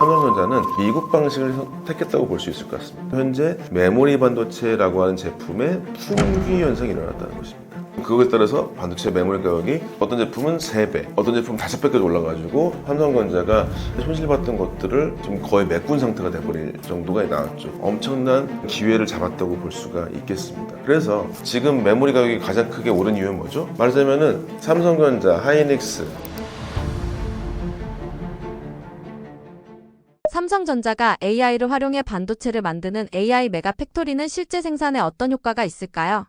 삼성전자는 미국 방식을 택했다고 볼 수 있을 것 같습니다. 현재 메모리 반도체라고 하는 제품의 품귀 현상이 일어났다는 것입니다. 그것에 따라서 반도체 메모리 가격이 어떤 제품은 3배, 어떤 제품은 5배까지 올라가지고 삼성전자가 손실봤던 것들을 지금 거의 메꾼 상태가 돼버릴 정도가 나왔죠. 엄청난 기회를 잡았다고 볼 수가 있겠습니다. 그래서 지금 메모리 가격이 가장 크게 오른 이유는 뭐죠? 말하자면은 삼성전자, 하이닉스, 삼성전자가 AI를 활용해 반도체를 만드는 AI 메가 팩토리는 실제 생산에 어떤 효과가 있을까요?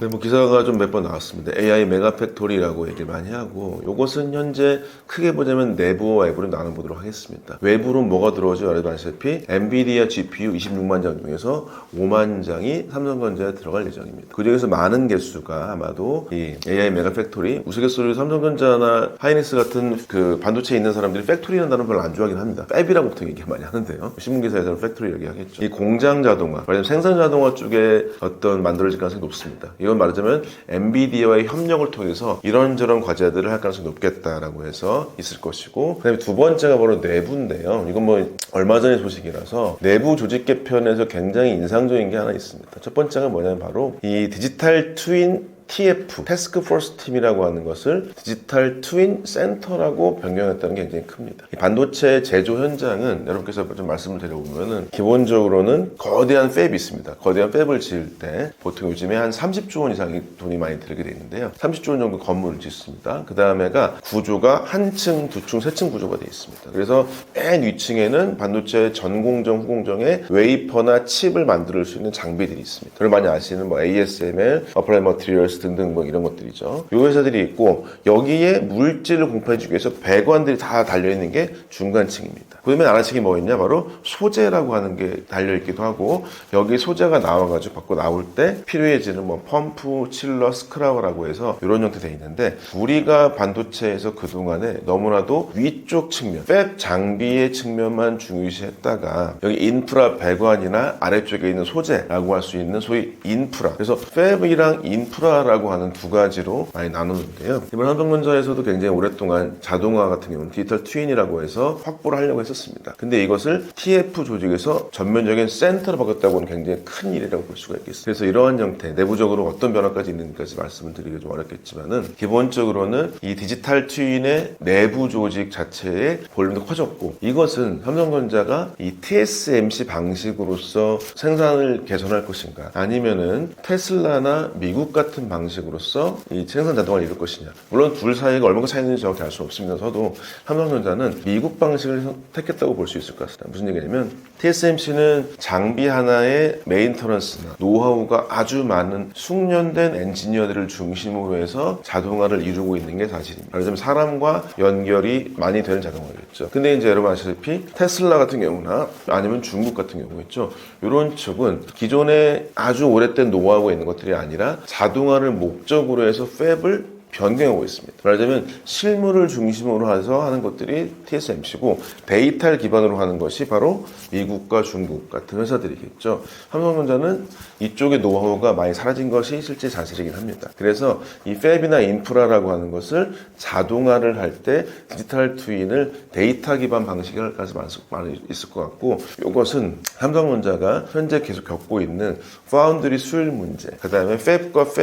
네, 기사가 좀 몇 번 나왔습니다. AI 메가 팩토리라고 얘기를 많이 하고, 이것은 현재 크게 보자면 내부와 외부로 나눠보도록 하겠습니다. 외부로는 뭐가 들어오죠? 여러분 아시다시피 엔비디아 GPU 26만 장 중에서 5만 장이 삼성전자에 들어갈 예정입니다. 그 중에서 많은 개수가 아마도 이 AI 메가 팩토리, 우스갯소리로 삼성전자나 하이닉스 같은 그 반도체에 있는 사람들이 팩토리라는 단어를 별로 안 좋아하긴 합니다. 팹이라고 보통 얘기 많이 하는데요. 신문기사에서는 팩토리 얘기하겠죠. 이 공장 자동화, 말하자면 생산 자동화 쪽에 어떤 만들어질 가능성이 높습니다. 이건 말하자면 엔비디아와의 협력을 통해서 이런저런 과제들을 할 가능성이 높겠다라고 해서 있을 것이고, 그 다음에 두 번째가 바로 내부인데요. 이건 얼마 전의 소식이라서 내부 조직 개편에서 굉장히 인상적인 게 하나 있습니다. 첫 번째가 뭐냐면 바로 이 디지털 트윈 TF, 태스크 포스 팀이라고 하는 것을 디지털 트윈 센터라고 변경했다는 게 굉장히 큽니다. 이 반도체 제조 현장은 여러분께서 좀 말씀을 드려보면은 기본적으로는 거대한 팹이 있습니다. 거대한 팹을 지을 때 보통 요즘에 한 30조 원 이상의 돈이 많이 들게 되어 있는데요. 30조 원 정도 건물을 짓습니다. 그 다음에가 구조가 한 층, 두 층, 세 층 구조가 되어 있습니다. 그래서 맨 위층에는 반도체 전공정, 후공정에 웨이퍼나 칩을 만들 수 있는 장비들이 있습니다. 그걸 많이 아시는 ASML, 어플라이드 머티리얼스 등등 이런 것들이죠. 이 회사들이 있고, 여기에 물질을 공급해주기 위해서 배관들이 다 달려있는 게 중간층입니다. 그 다음에 아래층이 뭐 있냐? 바로 소재라고 하는 게 달려있기도 하고, 여기 소재가 나와가지고 밖으로 나올 때 필요해지는 펌프, 칠러, 스크라버라고 해서 이런 형태 되어 있는데, 우리가 반도체에서 그동안에 너무나도 위쪽 측면, 팹 장비의 측면만 중요시했다가 여기 인프라 배관이나 아래쪽에 있는 소재라고 할 수 있는 소위 인프라, 그래서 팹이랑 인프라 라고 하는 두 가지로 많이 나누는데요. 이번 삼성전자에서도 굉장히 오랫동안 자동화 같은 경우는 디지털 트윈이라고 해서 확보를 하려고 했었습니다. 근데 이것을 TF 조직에서 전면적인 센터로 바꿨다고 하는 굉장히 큰 일이라고 볼 수가 있겠습니다. 그래서 이러한 형태, 내부적으로 어떤 변화까지 있는지까지 말씀을 드리기 좀 어렵겠지만은, 기본적으로는 이 디지털 트윈의 내부 조직 자체의 볼륨도 커졌고, 이것은 삼성전자가 이 TSMC 방식으로서 생산을 개선할 것인가, 아니면은 테슬라나 미국 같은 방식으로서 이 생산 자동화를 이룰 것이냐. 물론 둘 사이가 얼마나 차이 있는지 정확히 알 수 없으면서도 삼성전자는 미국 방식을 택했다고 볼 수 있을 것 같습니다. 무슨 얘기냐면 TSMC는 장비 하나의 메인터넌스나 노하우가 아주 많은 숙련된 엔지니어들을 중심으로 해서 자동화를 이루고 있는 게 사실입니다. 말하자면 사람과 연결이 많이 되는 자동화겠죠. 근데 이제 여러분 아시다시피 테슬라 같은 경우나 아니면 중국 같은 경우겠죠. 이런 쪽은 기존에 아주 오랫된 노하우가 있는 것들이 아니라 자동화를 목적으로 해서 팹을 변경하고 있습니다. 말하자면 실물을 중심으로 해서 하는 것들이 TSMC고, 데이터를 기반으로 하는 것이 바로 미국과 중국 같은 회사들이겠죠. 삼성전자는 이쪽의 노하우가 많이 사라진 것이 실제 사실이긴 합니다. 그래서 이 팹이나 인프라라고 하는 것을 자동화를 할 때 디지털 트윈을 데이터 기반 방식을 할 가능성이 많이 있을 것 같고, 이것은 삼성전자가 현재 계속 겪고 있는 파운드리 수율 문제, 그 다음에 팹과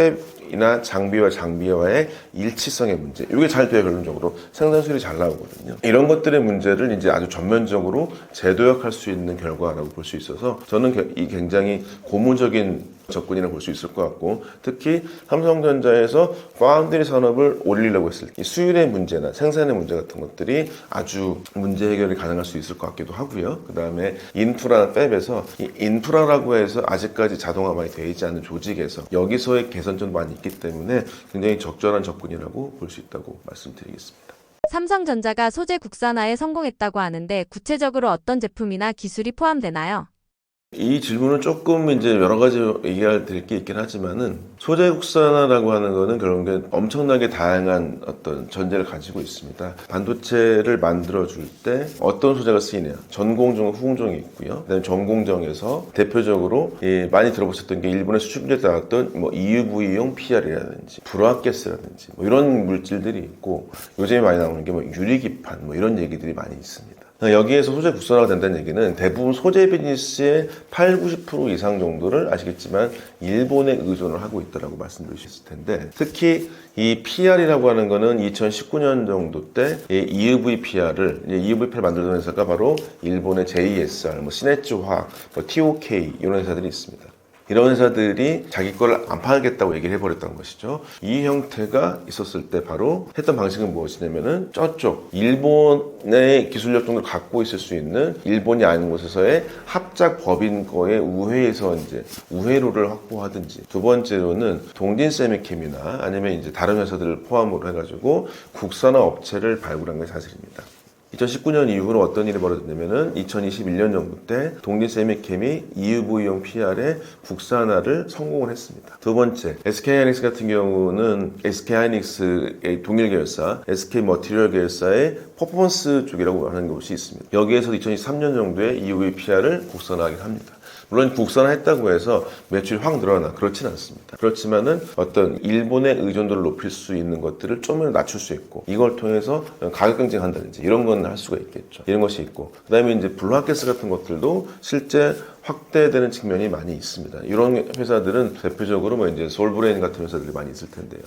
팹이나 장비와 장비와의 일치성의 문제, 이게 잘 돼야 결론적으로 생산 수율이 잘 나오거든요. 이런 것들의 문제를 이제 아주 전면적으로 재도약할 수 있는 결과라고 볼 수 있어서, 저는 이 굉장히 고무적인 접근이라고 볼 수 있을 것 같고, 특히 삼성전자에서 파운드리 산업을 올리려고 했을 때 수율의 문제나 생산의 문제 같은 것들이 아주 문제 해결이 가능할 수 있을 것 같기도 하고요. 그 다음에 인프라 팹에서 이 인프라라고 해서 아직까지 자동화 많이 되어 있지 않은 조직에서 여기서의 개선점도 많이 있기 때문에 굉장히 적절한 접근이라고 볼 수 있다고 말씀드리겠습니다. 삼성전자가 소재 국산화에 성공했다고 하는데 구체적으로 어떤 제품이나 기술이 포함되나요? 이 질문은 조금 이제 여러 가지 얘기할 게 있긴 하지만은, 소재 국산화라고 하는 거는 결국엔 엄청나게 다양한 어떤 전제를 가지고 있습니다. 반도체를 만들어줄 때 어떤 소재가 쓰이냐. 전공정, 후공정이 있고요. 그다음에 전공정에서 대표적으로 많이 들어보셨던 게 일본의 수출 문제에 따랐던 EUV용 PR이라든지 불화가스라든지 이런 물질들이 있고, 요즘에 많이 나오는 게 유리기판 이런 얘기들이 많이 있습니다. 여기에서 소재 국산화가 된다는 얘기는 대부분 소재 비즈니스의 8, 90% 이상 정도를 아시겠지만 일본에 의존을 하고 있다고 말씀드릴 수 있을 텐데, 특히 이 PR이라고 하는 거는 2019년 정도 때 EUV PR을 만들던 회사가 바로 일본의 JSR, 시네츠화, TOK 이런 회사들이 있습니다. 이런 회사들이 자기 거를 안 팔겠다고 얘기를 해버렸던 것이죠. 이 형태가 있었을 때 바로 했던 방식은 무엇이냐면은 저쪽 일본의 기술력 정도를 갖고 있을 수 있는 일본이 아닌 곳에서의 합작 법인 거에 우회해서 이제 우회로를 확보하든지, 두 번째로는 동진 세미캠이나 아니면 이제 다른 회사들을 포함으로 해가지고 국산화 업체를 발굴한 게 사실입니다. 2019년 이후로 어떤 일이 벌어졌냐면은 2021년 정도 때 동진 세미캠이 EUV용 PR의 국산화를 성공을 했습니다. 두 번째, SK하이닉스 같은 경우는 SK하이닉스의 동일 계열사, SK 머티리얼 계열사의 퍼포먼스 쪽이라고 하는 곳이 있습니다. 여기에서 2023년 정도에 EUV PR을 국산화하긴 합니다. 물론 국산화했다고 해서 매출이 확 늘어나 그렇진 않습니다. 그렇지만은 어떤 일본의 의존도를 높일 수 있는 것들을 좀은 낮출 수 있고, 이걸 통해서 가격 경쟁한다든지 이런 건 할 수가 있겠죠. 이런 것이 있고, 그 다음에 이제 블루아켓스 같은 것들도 실제 확대되는 측면이 많이 있습니다. 이런 회사들은 대표적으로 뭐 이제 솔브레인 같은 회사들이 많이 있을 텐데요.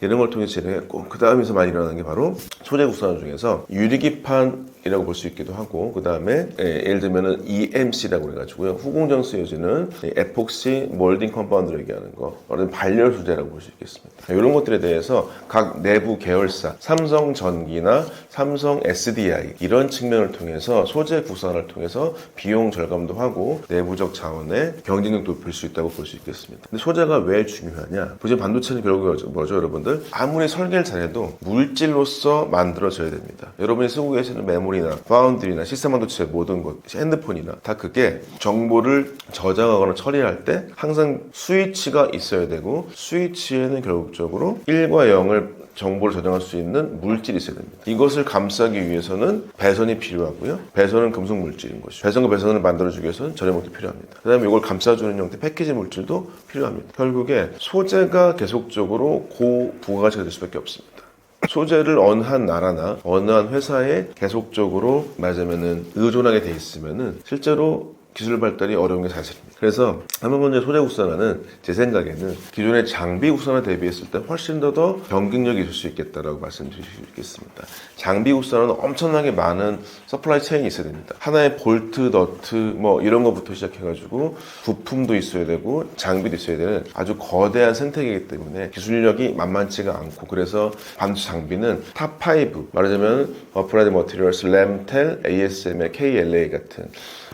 이런 걸 통해서 진행했고, 그 다음에서 많이 일어나는 게 바로 소재 국산화 중에서 유리기판이라고 볼 수 있기도 하고, 그 다음에 예를 들면은 EMC라고 해가지고요, 후공정 쓰여지는 에폭시 몰딩 컴파운드를 얘기하는 거, 어떤 발열 소재라고 볼 수 있겠습니다. 이런 것들에 대해서 각 내부 계열사, 삼성전기나 삼성 SDI 이런 측면을 통해서 소재 국산화를 통해서 비용 절감도 하고 내부적 자원의 경쟁력도 높일 수 있다고 볼 수 있겠습니다. 근데 소재가 왜 중요하냐? 보시면 반도체는 결국 뭐죠, 여러분들? 아무리 설계를 잘해도 물질로서 만들어져야 됩니다. 여러분이 쓰고 계시는 메모리나 파운드리나 시스템 반도체 모든 것, 핸드폰이나 다 그게 정보를 저장하거나 처리할 때 항상 스위치가 있어야 되고, 스위치에는 결국적으로 1과 0을 정보를 저장할 수 있는 물질이 있어야 됩니다. 이것을 감싸기 위해서는 배선이 필요하고요. 배선은 금속 물질인 것이죠. 배선과 배선을 만들어주기 위해서는 전해물도 필요합니다. 그 다음에 이걸 감싸주는 형태 패키지 물질도 필요합니다. 결국에 소재가 계속적으로 고부가가치가 될 수밖에 없습니다. 소재를 어느 한 나라나 어느 한 회사에 계속적으로 말하자면은 의존하게 돼 있으면은 실제로 기술 발달이 어려운 게 사실입니다. 그래서 한번 먼저 소재 국산화는 제 생각에는 기존의 장비 국산화 대비했을 때 훨씬 더 경쟁력이 있을 수 있겠다라고 말씀드릴 수 있겠습니다. 장비 국산화는 엄청나게 많은 서플라이 체인이 있어야 됩니다. 하나의 볼트, 너트 뭐 이런 것부터 시작해가지고 부품도 있어야 되고 장비도 있어야 되는 아주 거대한 생태계이기 때문에 기술력이 만만치가 않고, 그래서 반도체 장비는 탑5 말하자면 어플라이드 머티리얼스, 램텔, ASML, KLA 같은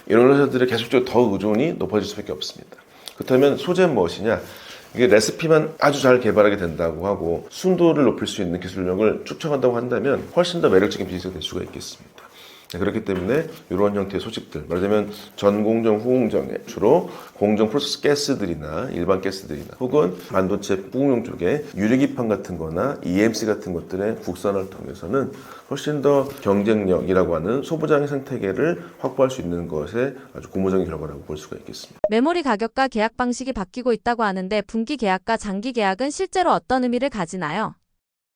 이런 회사들의 계속적으로 더 의존이 높아질 수밖에 없습니다. 그렇다면 소재는 무엇이냐? 이게 레시피만 아주 잘 개발하게 된다고 하고 순도를 높일 수 있는 기술력을 축적한다고 한다면 훨씬 더 매력적인 비즈니스가 될 수가 있겠습니다. 그렇기 때문에 이런 형태의 소식들, 말하자면 전공정, 후공정에 주로 공정 프로세스 가스들이나 일반 가스들이나 혹은 반도체 후공정 쪽에 유리기판 같은 거나 EMC 같은 것들의 국산화를 통해서는 훨씬 더 경쟁력이라고 하는 소부장의 생태계를 확보할 수 있는 것에 아주 고무적인 결과라고 볼 수가 있겠습니다. 메모리 가격과 계약 방식이 바뀌고 있다고 하는데 분기 계약과 장기 계약은 실제로 어떤 의미를 가지나요?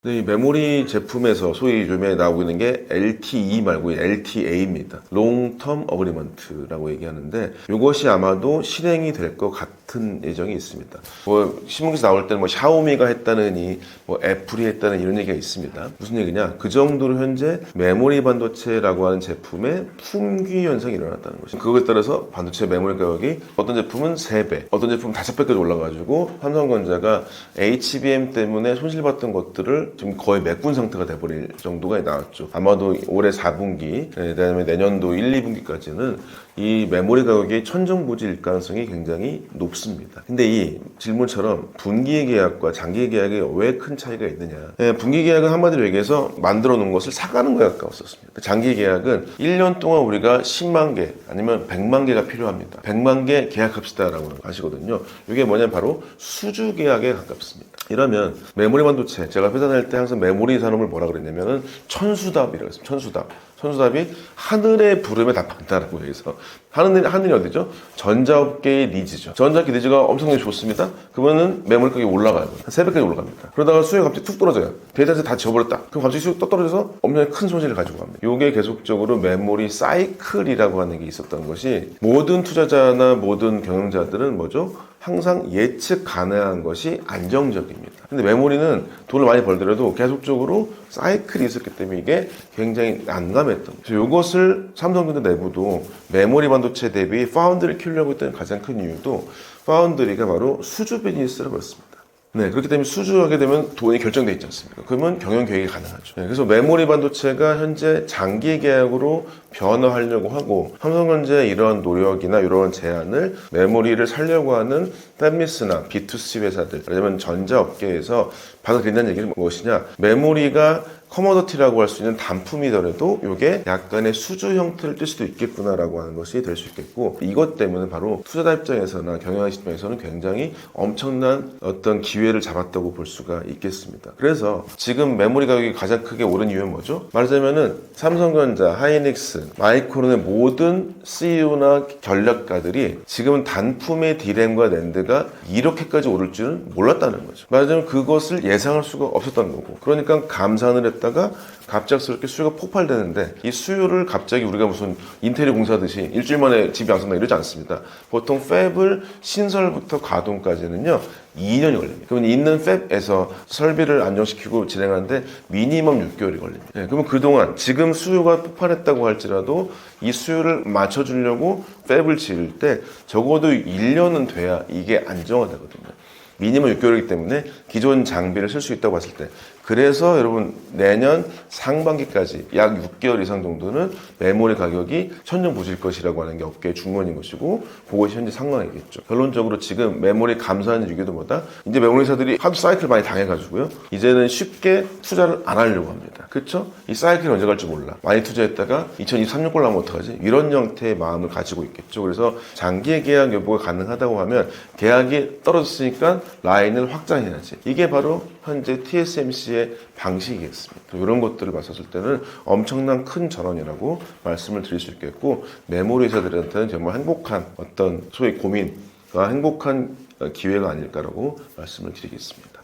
이 메모리 제품에서 소위 요즘에 나오고 있는 게 LTE 말고 LTA입니다. 롱텀 어그리먼트라고 얘기하는데, 이것이 아마도 실행이 될 것 같은 예정이 있습니다. 뭐 신문기사 나올 때는 뭐 샤오미가 했다느니 뭐 애플이 했다는 이런 얘기가 있습니다. 무슨 얘기냐? 그 정도로 현재 메모리 반도체라고 하는 제품의 품귀 현상이 일어났다는 것입니다. 그거에 따라서 반도체 메모리 가격이 어떤 제품은 3배, 어떤 제품은 5배까지 올라가지고 삼성전자가 HBM 때문에 손실봤던 것들을 지금 거의 메꾼 상태가 돼버릴 정도가 나왔죠. 아마도 올해 4분기, 그다음에 내년도 1, 2분기까지는 이 메모리 가격이 천정부지일 가능성이 굉장히 높습니다. 근데 이 질문처럼 분기 계약과 장기 계약에 왜 큰 차이가 있느냐? 분기 계약은 한마디로 얘기해서 만들어 놓은 것을 사가는 거에 가까웠었습니다. 장기 계약은 1년 동안 우리가 10만 개 아니면 100만 개가 필요합니다. 100만 개 계약합시다라고 하시거든요. 이게 뭐냐면 바로 수주 계약에 가깝습니다. 이러면 메모리 반도체, 제가 회사 다닐 때 항상 메모리 산업을 뭐라 그랬냐면은 천수답이라고 했습니다. 천수답. 선수답이 하늘의 부름에 답한다라고 해서 하늘이 어디죠? 전자업계의 니즈죠. 전자업계 니즈가 엄청나게 좋습니다. 그러면은 메모리 가격이 올라가요. 한 3배까지 올라갑니다. 그러다가 수요가 갑자기 툭 떨어져요. 데이터에서 다 지워버렸다. 그럼 갑자기 수요가 또 떨어져서 엄청나게 큰 손실을 가지고 갑니다. 이게 계속적으로 메모리 사이클이라고 하는 게 있었던 것이 모든 투자자나 모든 경영자들은 뭐죠? 항상 예측 가능한 것이 안정적입니다. 근데 메모리는 돈을 많이 벌더라도 계속적으로 사이클이 있었기 때문에 이게 굉장히 난감했던 거죠. 그래서 이것을 삼성전자 내부도 메모리 반도체 대비 파운드를 키우려고 했던 가장 큰 이유도 파운드리가 바로 수주 비즈니스라고 했습니다. 네, 그렇기 때문에 수주하게 되면 돈이 결정돼 있지 않습니까? 그러면 경영 계획이 가능하죠. 네, 그래서 메모리 반도체가 현재 장기 계약으로 변화하려고 하고 삼성전자의 이러한 노력이나 이러한 제안을 메모리를 살려고 하는 팹리스나 B2C 회사들, 아니면 전자업계에서 받아들인다는 얘기는 무엇이냐? 메모리가 커머더티라고 할 수 있는 단품이더라도 이게 약간의 수주 형태를 띨 수도 있겠구나라고 하는 것이 될 수 있겠고, 이것 때문에 바로 투자자 입장에서나 경영하는 입장에서는 굉장히 엄청난 어떤 기회를 잡았다고 볼 수가 있겠습니다. 그래서 지금 메모리 가격이 가장 크게 오른 이유는 뭐죠? 말하자면은 삼성전자, 하이닉스, 마이크론의 모든 CEO나 전략가들이 지금은 단품의 D램과 낸드가 이렇게까지 오를 줄은 몰랐다는 거죠. 말하자면 그것을 예상할 수가 없었던 거고, 그러니까 감산을 했다가 갑작스럽게 수요가 폭발되는데, 이 수요를 갑자기 우리가 무슨 인테리어 공사하듯이 일주일 만에 집이 양성나 이러지 않습니다. 보통 팹을 신설부터 가동까지는요 2년이 걸립니다. 그러면 있는 팹에서 설비를 안정시키고 진행하는데 미니멈 6개월이 걸립니다. 네, 그러면 그동안 지금 수요가 폭발했다고 할지라도 이 수요를 맞춰주려고 팹을 지을 때 적어도 1년은 돼야 이게 안정화되거든요. 미니멈 6개월이기 때문에 기존 장비를 쓸 수 있다고 봤을 때, 그래서 여러분 내년 상반기까지 약 6개월 이상 정도는 메모리 가격이 천정부질 것이라고 하는 게 업계의 중론인 것이고, 그것이 현재 상황이겠죠. 결론적으로 지금 메모리 감소하는 이유도 뭐다? 이제 메모리 회사들이 하도 사이클 많이 당해가지고요, 이제는 쉽게 투자를 안 하려고 합니다. 그렇죠? 이 사이클이 언제 갈지 몰라. 많이 투자했다가 2023년 꼴 나면 어떡하지? 이런 형태의 마음을 가지고 있겠죠. 그래서 장기 계약 여부가 가능하다고 하면 계약이 떨어졌으니까 라인을 확장해야지. 이게 바로 현재 TSMC의 방식이겠습니다. 이런 것들을 봤었을 때는 엄청난 큰 전환이라고 말씀을 드릴 수 있겠고, 메모리 회사들한테는 정말 행복한 어떤 소위 고민과 행복한 기회가 아닐까라고 말씀을 드리겠습니다.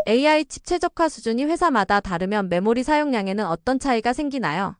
AI 칩 최적화 수준이 회사마다 다르면 메모리 사용량에는 어떤 차이가 생기나요?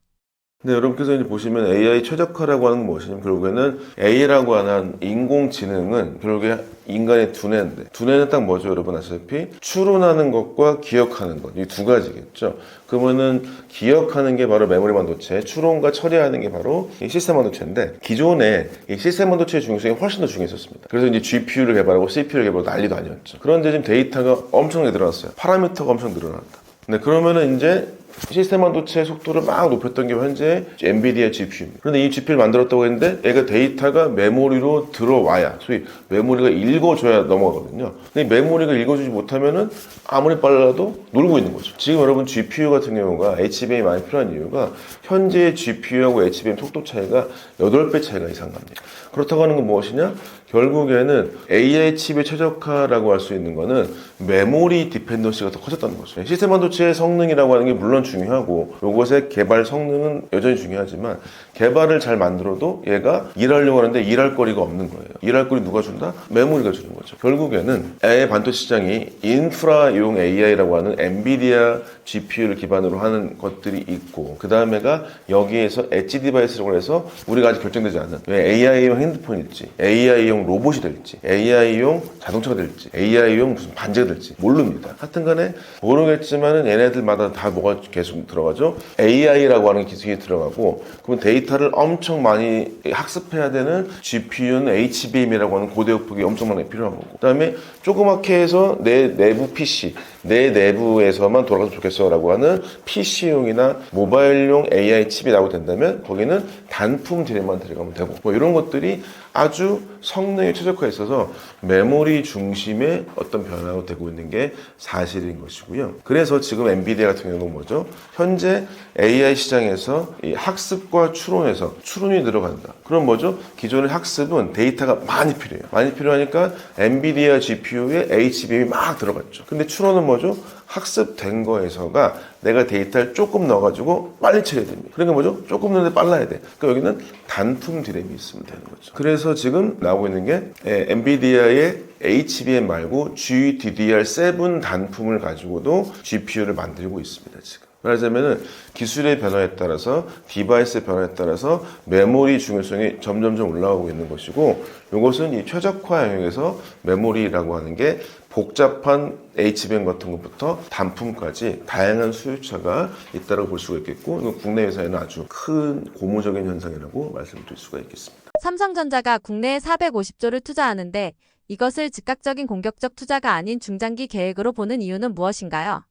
네, 여러분께서 이제 보시면 AI 최적화라고 하는 건 무엇이냐면, 결국에는 A라고 하는 인공지능은 결국에 인간의 두뇌인데, 두뇌는 딱 뭐죠? 여러분 아시다시피 추론하는 것과 기억하는 것, 이 두 가지겠죠. 그러면은 기억하는 게 바로 메모리 반도체, 추론과 처리하는 게 바로 이 시스템 반도체인데, 기존에 이 시스템 반도체의 중요성이 훨씬 더 중요했었습니다. 그래서 이제 GPU를 개발하고 CPU를 개발하고 난리도 아니었죠. 그런데 지금 데이터가 엄청나게 늘어났어요. 파라미터가 엄청 늘어났다. 네, 그러면은 이제 시스템 반도체의 속도를 막 높였던 게 현재 엔비디아 GPU입니다. 그런데 이 GPU를 만들었다고 했는데 얘가 데이터가 메모리로 들어와야, 소위 메모리가 읽어줘야 넘어가거든요. 근데 이 메모리가 읽어주지 못하면은 아무리 빨라도 놀고 있는 거죠. 지금 여러분 GPU 같은 경우가 HBM이 많이 필요한 이유가 현재의 GPU하고 HBM 속도 차이가 8배 차이가 이상 납니다. 그렇다고 하는 건 무엇이냐? 결국에는 AI 칩의 최적화라고 할 수 있는 거는 메모리 디펜던시가 더 커졌다는 거죠. 시스템 반도체의 성능이라고 하는 게 물론 중요하고, 이것의 개발 성능은 여전히 중요하지만, 개발을 잘 만들어도 얘가 일하려고 하는데 일할 거리가 없는 거예요. 일할 거리 누가 준다? 메모리가 주는 거죠. 결국에는 AI 반도체 시장이 인프라용 AI라고 하는 엔비디아 GPU를 기반으로 하는 것들이 있고, 그 다음에가 여기에서 엣지 디바이스라고 해서 우리가 아직 결정되지 않은, 왜 AI용 핸드폰일지, AI용 로봇이 될지, AI용 자동차가 될지, AI용 무슨 반지가 될지 모릅니다. 하여튼간에 모르겠지만은 얘네들마다 다 뭐가 계속 들어가죠. AI라고 하는 기술이 들어가고, 그러면 데이터를 엄청 많이 학습해야 되는 GPU는 HBM이라고 하는 고대역폭이 엄청 많이 필요한 거고, 그 다음에 조그맣게 해서 내 내부 PC, 내 내부에서만 돌아가서 좋겠어 라고 하는 PC용이나 모바일용 AI 칩이 나오게 된다면 거기는 단품 디램만 들어가면 되고, 뭐 이런 것들이 아주 성능에 최적화해 있어서 메모리 중심의 어떤 변화가 되고 있는 게 사실인 것이고요. 그래서 지금 엔비디아 같은 경우는 뭐죠? 현재 AI 시장에서 이 학습과 추론에서 추론이 들어간다. 그럼 뭐죠? 기존의 학습은 데이터가 많이 필요해요. 많이 필요하니까 엔비디아 GPU에 HBM이 막 들어갔죠. 근데 추론은 뭐죠? 학습된 거에서가 내가 데이터를 조금 넣어가지고 빨리 처리해야 됩니다. 그러니까 뭐죠? 조금 넣는데 빨라야 돼. 그러니까 여기는 단품 디램이 있으면 되는 거죠. 그래서 지금 나오고 있는 게 엔비디아의 HBM 말고 GDDR7 단품을 가지고도 GPU를 만들고 있습니다. 지금. 말하자면은 기술의 변화에 따라서 디바이스의 변화에 따라서 메모리 중요성이 점점점 올라가고 있는 것이고, 이것은 이 최적화 영역에서 메모리라고 하는 게 복잡한 HBM 같은 것부터 단품까지 다양한 수요처가 있다고 볼 수가 있겠고, 이건 국내 회사에는 아주 큰 고무적인 현상이라고 말씀드릴 수가 있겠습니다. 삼성전자가 국내에 450조를 투자하는데 이것을 즉각적인 공격적 투자가 아닌 중장기 계획으로 보는 이유는 무엇인가요?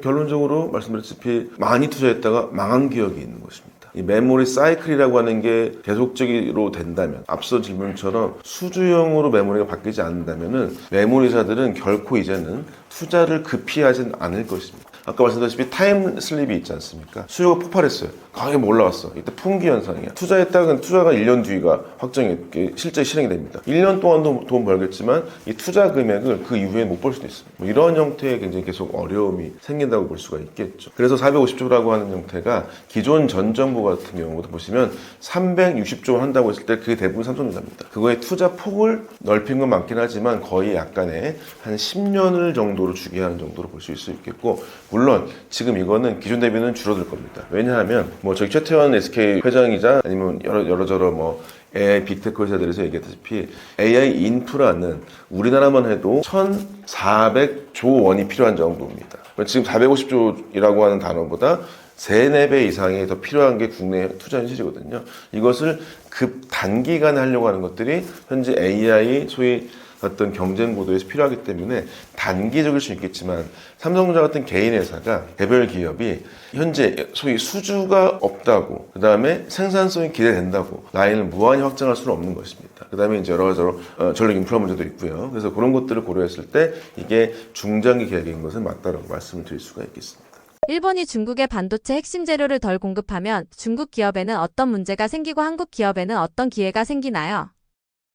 결론적으로 말씀드렸다시피 많이 투자했다가 망한 기억이 있는 것입니다. 이 메모리 사이클이라고 하는 게 계속적으로 된다면, 앞서 질문처럼 수주형으로 메모리가 바뀌지 않는다면 메모리사들은 결코 이제는 투자를 급히 하진 않을 것입니다. 아까 말씀드렸다시피 타임 슬립이 있지 않습니까? 수요가 폭발했어요. 강하게 올라왔어. 이때 풍기 현상이야. 투자했다가 투자가 1년 뒤가 확정이 실제 실행이 됩니다. 1년 동안도 돈 벌겠지만 이 투자 금액을 그 이후에 못 벌 수도 있습니다. 뭐 이런 형태의 굉장히 계속 어려움이 생긴다고 볼 수가 있겠죠. 그래서 450조라고 하는 형태가 기존 전 정부 같은 경우도 보시면 360조 한다고 했을 때 그게 대부분 삼성전자입니다. 그거의 투자 폭을 넓힌 건 많긴 하지만 거의 약간의 한 10년을 정도로 주게 하는 정도로 볼 수 있을 수 있겠고, 물론 지금 이거는 기존 대비는 줄어들 겁니다. 왜냐하면 뭐 저희 최태원 SK 회장이자 아니면 여러저러 뭐 AI 빅테크 회사들에서 얘기했다시피 AI 인프라는 우리나라만 해도 1,400조 원이 필요한 정도입니다. 지금 450조이라고 하는 단어보다 3, 4배 이상이 더 필요한 게 국내 투자 현실이거든요. 이것을 급 단기간에 하려고 하는 것들이 현재 AI 소위 어떤 경쟁 구도에서 필요하기 때문에 단기적일 수 있겠지만, 삼성전자 같은 개인 회사가 개별 기업이 현재 소위 수주가 없다고, 그 다음에 생산성이 기대된다고 라인을 무한히 확장할 수는 없는 것입니다. 그 다음에 이제 여러저러 전력 인프라 문제도 있고요. 그래서 그런 것들을 고려했을 때 이게 중장기 계획인 것은 맞다라고 말씀을 드릴 수가 있겠습니다. 일본이 중국의 반도체 핵심 재료를 덜 공급하면 중국 기업에는 어떤 문제가 생기고 한국 기업에는 어떤 기회가 생기나요?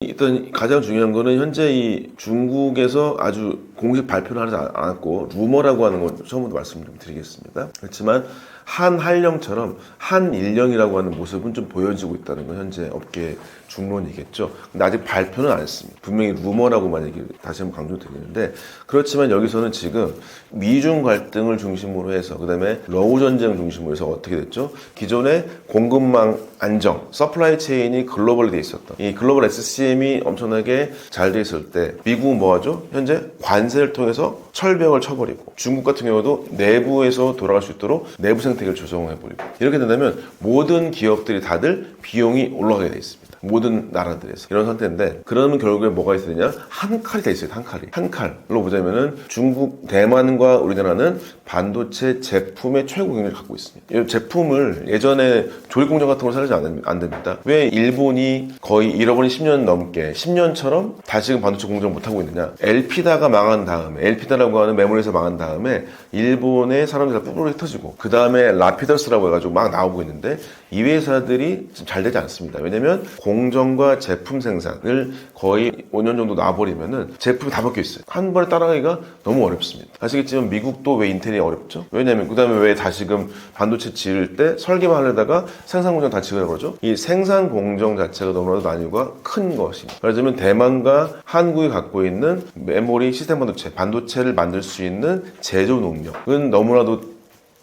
일단 가장 중요한 거는 현재 이 중국에서 아주 공식 발표를 하지 않았고 루머라고 하는 건 처음부터 말씀을 좀 드리겠습니다. 그렇지만 한한령처럼 한일령이라고 하는 모습은 좀 보여지고 있다는 건 현재 업계 중론이겠죠. 근데 아직 발표는 안 했습니다. 분명히 루머라고만 다시 한번 강조드리는데, 그렇지만 여기서는 지금 미중 갈등을 중심으로 해서, 그 다음에 러우 전쟁 중심으로 해서 어떻게 됐죠? 기존에 공급망 안정, 서플라이 체인이 글로벌이 돼 있었던 이 글로벌 SCM이 엄청나게 잘 돼 있을 때 미국은 뭐 하죠? 현재 관세를 통해서 철벽을 쳐버리고, 중국 같은 경우도 내부에서 돌아갈 수 있도록 내부 생태계를 조성해버리고, 이렇게 된다면 모든 기업들이 다들 비용이 올라가게 돼 있습니다. 모든 나라들에서 이런 상태인데, 그러면 결국에 뭐가 있어야 되냐? 한 칼이 돼 있어요. 한 칼이. 한 칼로 보자면은 중국, 대만과 우리나라는 반도체 제품의 최고 경쟁을 갖고 있습니다. 이 제품을 예전에 조립공정 같은 걸 사려지 안 됩니다. 왜 일본이 거의 잃어버린 10년 넘게 10년처럼 다시금 반도체 공정 못 하고 있느냐? 엘피다가 망한 다음에, 엘피다라고 하는 메모리에서 망한 다음에 일본의 사람들이 다 뿌르르 흩어지고, 그 다음에 라피더스라고 해가지고 막 나오고 있는데, 이 회사들이 지금 잘 되지 않습니다. 왜냐면 공정과 제품 생산을 거의 5년 정도 놔버리면은 제품이 다 바뀌어 있어요. 한 번에 따라가기가 너무 어렵습니다. 아시겠지만 미국도 왜 인텔이 어렵죠? 왜냐면 그 다음에 왜 다시금 반도체 지을 때 설계만 하려다가 생산 공정 다 지으라고 그러죠? 이 생산 공정 자체가 너무나도 난이도가 큰 것입니다. 말하자면 대만과 한국이 갖고 있는 메모리 시스템 반도체를 만들 수 있는 제조 능력은 너무나도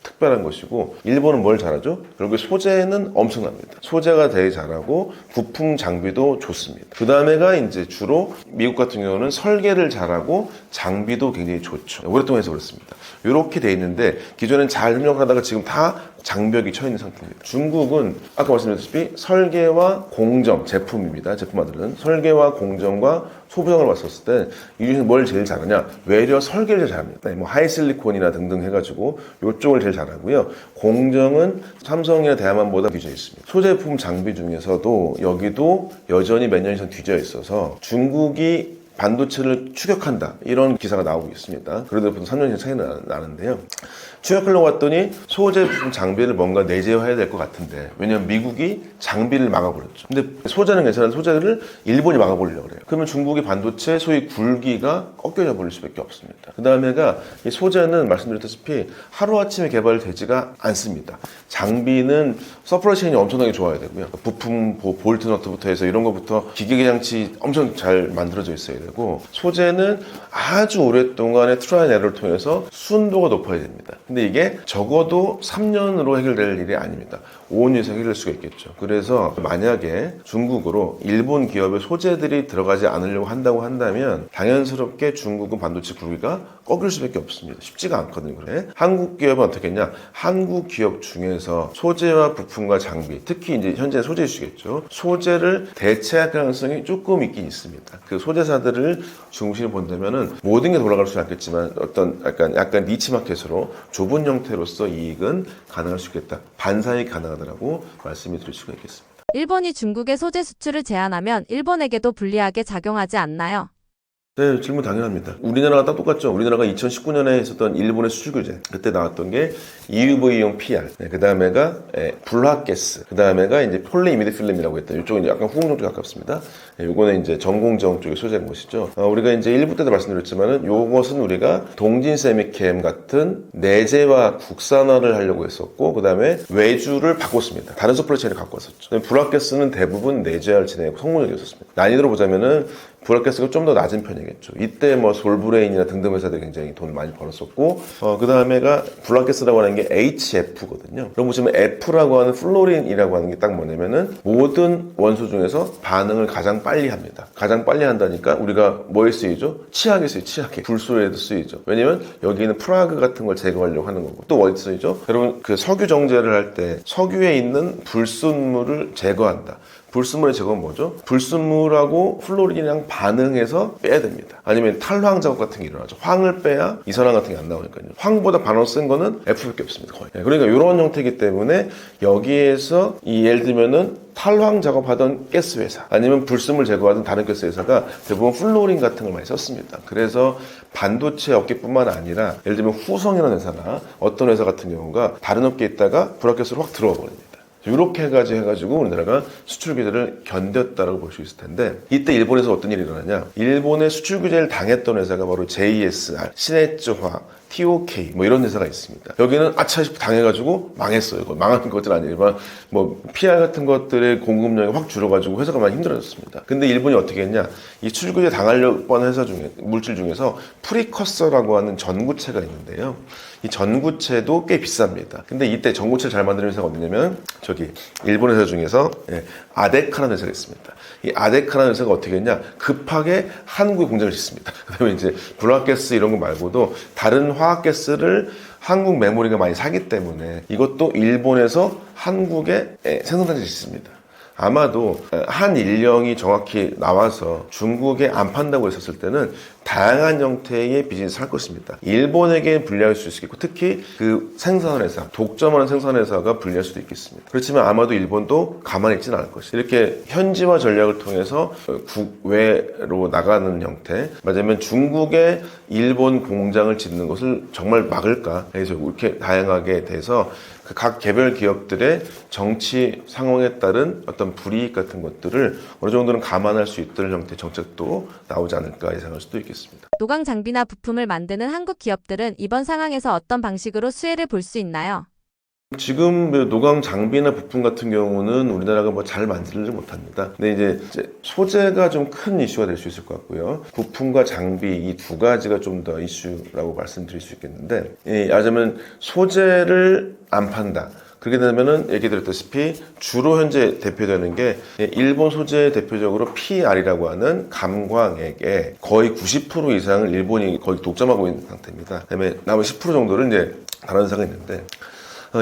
특별한 것이고, 일본은 뭘 잘하죠? 결국에 소재는 엄청납니다. 소재가 되게 잘하고 부품 장비도 좋습니다. 그 다음에가 이제 주로 미국 같은 경우는 설계를 잘하고 장비도 굉장히 좋죠. 오랫동안 해서 그렇습니다. 이렇게 돼 있는데, 기존엔 잘 협력하다가 지금 다 장벽이 쳐 있는 상태입니다. 중국은 아까 말씀드렸다시피 설계와 공정, 제품입니다. 제품화들은 설계와 공정과 소부장을 봤었을 때 이 중에서 뭘 제일 잘하냐? 외려 설계를 제일 잘합니다. 뭐 하이실리콘이나 등등 해가지고 이쪽을 제일 잘하고요. 공정은 삼성이나 대한만보다 뒤져 있습니다. 소제품 장비 중에서도 여기도 여전히 몇 년 이상 뒤져 있어서 중국이 반도체를 추격한다 이런 기사가 나오고 있습니다. 그래도 보통 3년씩 차이 나는데요. 추격하려고 했더니 소재 부품 장비를 뭔가 내재화해야 될 것 같은데, 왜냐면 미국이 장비를 막아버렸죠. 근데 소재는 괜찮은데 소재를 일본이 막아버리려고 그래요. 그러면 중국의 반도체 소위 굴기가 꺾여져 버릴 수밖에 없습니다. 그 다음에가 이 소재는 말씀드렸다시피 하루아침에 개발되지가 않습니다. 장비는 서플라이 체인이 엄청나게 좋아야 되고요. 부품, 볼트 너트부터 해서 이런 것부터 기계장치 엄청 잘 만들어져 있어야 되고, 소재는 아주 오랫동안의 트라이 앤 에러를 통해서 순도가 높아야 됩니다. 근데 이게 적어도 3년으로 해결될 일이 아닙니다. 5년 이상 해결될 수가 있겠죠. 그래서 만약에 중국으로 일본 기업의 소재들이 들어가지 않으려고 한다고 한다면 당연스럽게 중국은 반도체 굴기가 꺾일 수밖에 없습니다. 쉽지가 않거든요. 그래. 한국 기업은 어떻게 했냐? 한국 기업 중에서 소재와 부품과 장비, 특히 이제 현재 소재 이슈겠죠. 소재를 대체할 가능성이 조금 있긴 있습니다. 그 소재사들을 중심으로 본다면은 모든 게 돌아갈 수는 않겠지만 어떤 약간 니치 마켓으로 좁은 형태로서 이익은 가능할 수 있겠다. 반사익 가능하다라고 말씀을 드릴 수가 있겠습니다. 일본이 중국의 소재 수출을 제한하면 일본에게도 불리하게 작용하지 않나요? 네, 질문 당연합니다. 우리나라가 딱 똑같죠. 우리나라가 2019년에 있었던 일본의 수출 규제, 그때 나왔던 게 EUV용 PR, 그 다음에가 불화가스, 그 다음에가 이제 폴리이미드 필름이라고 했던, 이쪽은 이제 약간 후공정 쪽 가깝습니다. 요거는 이제 전공정 쪽에 소재인 것이죠. 우리가 이제 1부 때도 말씀드렸지만은 요것은 우리가 동진 세미캠 같은 내재화 국산화를 하려고 했었고, 그 다음에 외주를 바꿨습니다. 다른 서플라이 체인을 갖고 왔었죠. 불화가스는 대부분 내재화를 진행하고 성공적이었습니다. 난이도로 보자면은 불화가스가 좀 더 낮은 편이겠죠. 이때 뭐 솔브레인이나 등등 회사들이 굉장히 돈을 많이 벌었었고, 그 다음에가 불화가스라고 하는 게 HF거든요. 그럼 보시면 F라고 하는 플로린이라고 하는 게 딱 뭐냐면은 모든 원소 중에서 반응을 가장 빨리 합니다. 가장 빨리 한다니까 우리가 뭐에 쓰이죠? 치약에 쓰이죠. 치약에. 불소에도 쓰이죠. 왜냐면 여기는 프라그 같은 걸 제거하려고 하는 거고, 또 어디 쓰이죠? 여러분 그 석유 정제를 할 때 석유에 있는 불순물을 제거한다. 불순물의 제거는 뭐죠? 불순물하고 플로린이랑 반응해서 빼야 됩니다. 아니면 탈황 작업 같은 게 일어나죠. 황을 빼야 이산화 같은 게 안 나오니까요. 황보다 반응 센 거는 F밖에 없습니다. 거의. 그러니까 이런 형태이기 때문에 여기에서 예를 들면은 탈황 작업하던 가스 회사 아니면 불순물 제거하던 다른 가스 회사가 대부분 플로린 같은 걸 많이 썼습니다. 그래서 반도체 업계뿐만 아니라 예를 들면 후성이라는 회사나 어떤 회사 같은 경우가 다른 업계에 있다가 불화가스로 확 들어와 버립니다. 이렇게 해가지고 우리나라가 수출 규제를 견뎠다고 볼 수 있을 텐데, 이때 일본에서 어떤 일이 일어나냐? 일본의 수출 규제를 당했던 회사가 바로 JSR, 시네츠화, TOK 뭐 이런 회사가 있습니다. 여기는 아차 싶어 당해가지고 망했어요. 망하는 것은 아니지만 뭐 PR 같은 것들의 공급량이 확 줄어가지고 회사가 많이 힘들어졌습니다. 근데 일본이 어떻게 했냐? 이 수출 규제 당하려고 한 회사 중에 물질 중에서 프리커서라고 하는 전구체가 있는데요. 이 전구체도 꽤 비쌉니다. 근데 이때 전구체를 잘 만드는 회사가 어디냐면 저기 일본 회사 중에서 아데카라는 회사가 있습니다. 이 아데카라는 회사가 어떻게 했냐? 급하게 한국에 공장을 짓습니다. 그다음에 이제 불화가스 이런 거 말고도 다른 화학가스를 한국 메모리가 많이 사기 때문에 이것도 일본에서 한국에 생산단지를 짓습니다. 아마도 한 일령이 정확히 나와서 중국에 안 판다고 했었을 때는 다양한 형태의 비즈니스를 할 것입니다. 일본에게 불리할 수 있겠고, 특히 그 생산회사, 독점하는 생산회사가 불리할 수도 있겠습니다. 그렇지만 아마도 일본도 가만히 있지는 않을 것이다. 이렇게 현지화 전략을 통해서 국외로 나가는 형태, 맞으면 중국에 일본 공장을 짓는 것을 정말 막을까 해서 이렇게 다양하게 돼서 각 개별 기업들의 정치 상황에 따른 어떤 불이익 같은 것들을 어느 정도는 감안할 수 있도록 형태의 정책도 나오지 않을까 예상할 수도 있겠습니다. 노광 장비나 부품을 만드는 한국 기업들은 이번 상황에서 어떤 방식으로 수혜를 볼 수 있나요? 지금 노광 장비나 부품 같은 경우는 우리나라가 뭐 잘 만들지 못합니다. 근데 이제 소재가 좀 큰 이슈가 될 수 있을 것 같고요. 부품과 장비 이 두 가지가 좀 더 이슈라고 말씀드릴 수 있겠는데, 하자면 소재를 안 판다. 그렇게 되면은 얘기 드렸다시피 주로 현재 대표되는 게 일본 소재 대표적으로 PR이라고 하는 감광액의 거의 90% 이상을 일본이 거의 독점하고 있는 상태입니다. 그다음에 남은 10% 정도를 이제 다른 회사가 있는데,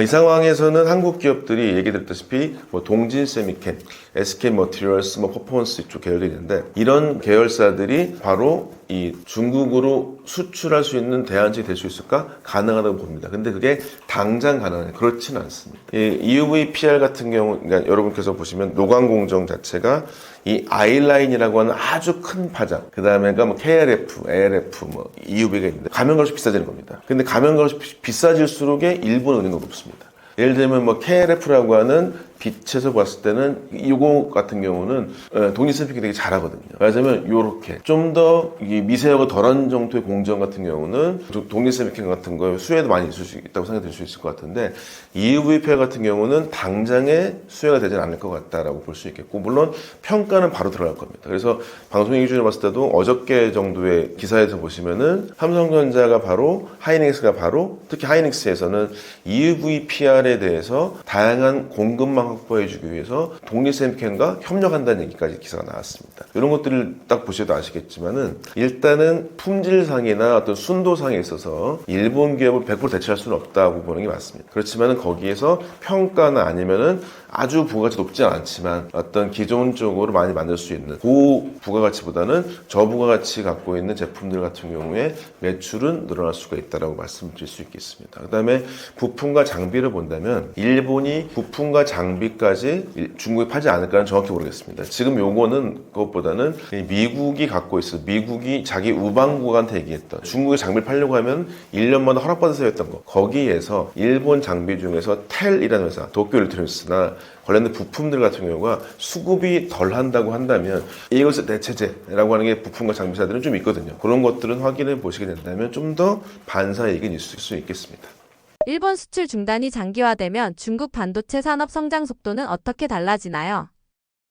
이 상황에서는 한국 기업들이 얘기 드렸다시피 뭐 동진 세미캔, SK 머티리얼스, 뭐 퍼포먼스 이쪽 계열이 있는데 이런 계열사들이 바로 이 중국으로 수출할 수 있는 대안책이 될 수 있을까? 가능하다고 봅니다. 근데 그게 당장 가능해요. 그렇지는 않습니다. 이 EUVPR 같은 경우, 그러니까 여러분께서 보시면 노광 공정 자체가 이 아이라인이라고 하는 아주 큰 파장, 그 다음에가 뭐 KRF, ALF, 뭐 EUV가 있는데 가면 갈수록 비싸지는 겁니다. 근데 가면 갈수록 비싸질수록 일본 은행도 높습니다. 예를 들면 뭐 KRF라고 하는 빛에서 봤을 때는 이거 같은 경우는 독립선픽이 되게 잘하거든요. 말하자면 요렇게 좀 더 미세하고 덜한 정도의 공정 같은 경우는 독립선픽 같은 거 수혜도 많이 있을 수 있다고 생각될 수 있을 것 같은데 EUVPR 같은 경우는 당장에 수혜가 되진 않을 것 같다라고 볼 수 있겠고 물론 평가는 바로 들어갈 겁니다. 그래서 방송 기준으로 봤을 때도 어저께 정도의 기사에서 보시면은 삼성전자가 바로 하이닉스가 바로 특히 하이닉스에서는 EUVPR에 대해서 다양한 공급망 확보해주기 위해서 독립샘캔과 협력한다는 얘기까지 기사가 나왔습니다. 이런 것들을 딱 보셔도 아시겠지만은 일단은 품질상이나 어떤 순도상에 있어서 일본 기업을 100% 대체할 수는 없다고 보는 게 맞습니다. 그렇지만은 거기에서 평가나 아니면은 아주 부가가치 높지 않지만 어떤 기존적으로 많이 만들 수 있는 고부가가치보다는 저부가가치 갖고 있는 제품들 같은 경우에 매출은 늘어날 수가 있다고 말씀드릴 수 있겠습니다. 그 다음에 부품과 장비를 본다면 일본이 부품과 장비까지 중국에 팔지 않을까는 정확히 모르겠습니다. 지금 요거는 그것보다는 미국이 갖고 있어 미국이 자기 우방국한테 얘기했던 중국에 장비를 팔려고 하면 1년마다 허락받아서 했던 거 거기에서 일본 장비 중에서 텔이라는 회사 도쿄 일렉트로닉스나 관련된 부품들 같은 경우가 수급이 덜 한다고 한다면 이것을 대체제라고 하는 게 부품과 장비사들은 좀 있거든요. 그런 것들은 확인해 보시게 된다면 좀 더 반사이익은 있을 수 있겠습니다. 일본 수출 중단이 장기화되면 중국 반도체 산업 성장 속도는 어떻게 달라지나요?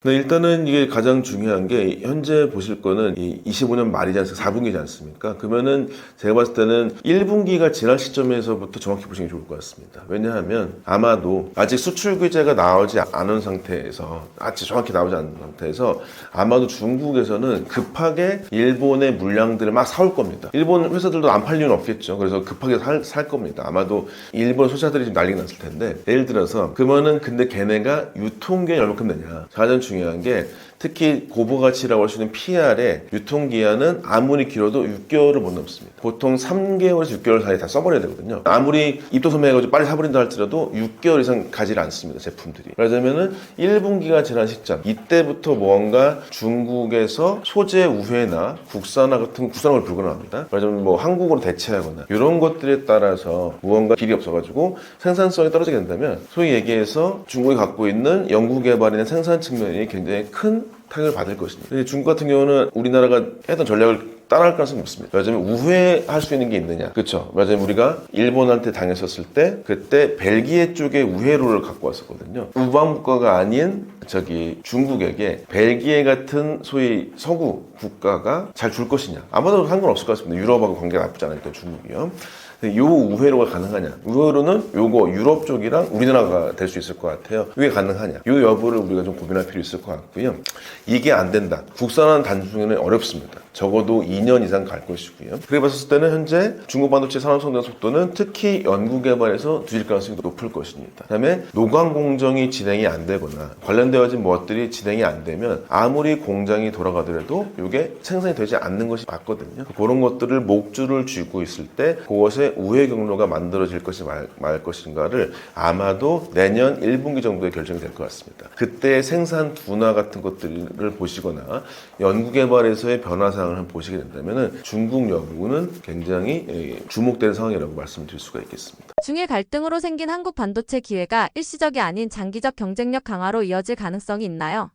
네, 일단은 이게 가장 중요한 게 현재 보실 거는 이 25년 말이지 않습니까? 4분기지 않습니까? 그러면은 제가 봤을 때는 1분기가 지난 시점에서부터 정확히 보시는 게 좋을 것 같습니다. 왜냐하면 아마도 아직 수출 규제가 나오지 않은 상태에서 아직 정확히 나오지 않은 상태에서 아마도 중국에서는 급하게 일본의 물량들을 막 사올 겁니다. 일본 회사들도 안 팔 이유는 없겠죠. 그래서 급하게 살 겁니다. 아마도 일본 소비자들이 좀 난리가 났을 텐데 예를 들어서 그러면은 근데 걔네가 유통기한이 얼마큼 되냐 가장 중요한 게 특히 고부가치라고 할 수 있는 PR의 유통기한은 아무리 길어도 6개월을 못 넘습니다. 보통 3개월에서 6개월 사이에 다 써버려야 되거든요. 아무리 입도소매해가지고 빨리 사버린다 할지라도 6개월 이상 가지를 않습니다. 제품들이. 그러자면은 1분기가 지난 시점 이때부터 뭔가 중국에서 소재 우회나 국산화 같은 국산화를 불가능합니다. 말하자면 뭐 한국으로 대체하거나 이런 것들에 따라서 무언가 길이 없어가지고 생산성이 떨어지게 된다면 소위 얘기해서 중국이 갖고 있는 연구개발이나 생산 측면이 굉장히 큰 타격을 받을 것입니다. 근데 중국 같은 경우는 우리나라가 했던 전략을 따라할 가능성이 없습니다. 말하자면 우회할 수 있는 게 있느냐. 그렇죠. 말하자면 우리가 일본한테 당했었을 때 그때 벨기에 쪽에 우회로를 갖고 왔었거든요. 우방국가가 아닌 중국에게 벨기에 같은 소위 서구 국가가 잘 줄 것이냐. 아마도 상관없을 것 같습니다. 유럽하고 관계가 나쁘지 않으니까 중국이요. 요 우회로가 가능하냐? 우회로는 요거 유럽 쪽이랑 우리나라가 될 수 있을 것 같아요. 이게 가능하냐? 요 여부를 우리가 좀 고민할 필요 있을 것 같고요. 이게 안 된다. 국산화는 단순히는 어렵습니다. 적어도 2년 이상 갈 것이고요. 그래 봤을 때는 현재 중국 반도체 산업 성장 속도는 특히 연구개발에서 뒤질 가능성이 높을 것입니다. 그다음에 노광 공정이 진행이 안 되거나 관련되어진 것들이 진행이 안 되면 아무리 공장이 돌아가더라도 이게 생산이 되지 않는 것이 맞거든요. 그런 것들을 목줄을 쥐고 있을 때 그것의 우회 경로가 만들어질 것이 말 것인가를 아마도 내년 1분기 정도에 결정이 될 것 같습니다. 그때 생산 둔화 같은 것들을 보시거나 연구개발에서의 변화사항을 한번 보시게 된다면 중국 여부는 굉장히 주목되는 상황이라고 말씀드릴 수가 있겠습니다. 중일 갈등으로 생긴 한국 반도체 기회가 일시적이 아닌 장기적 경쟁력 강화로 이어질 가능성이 있나요?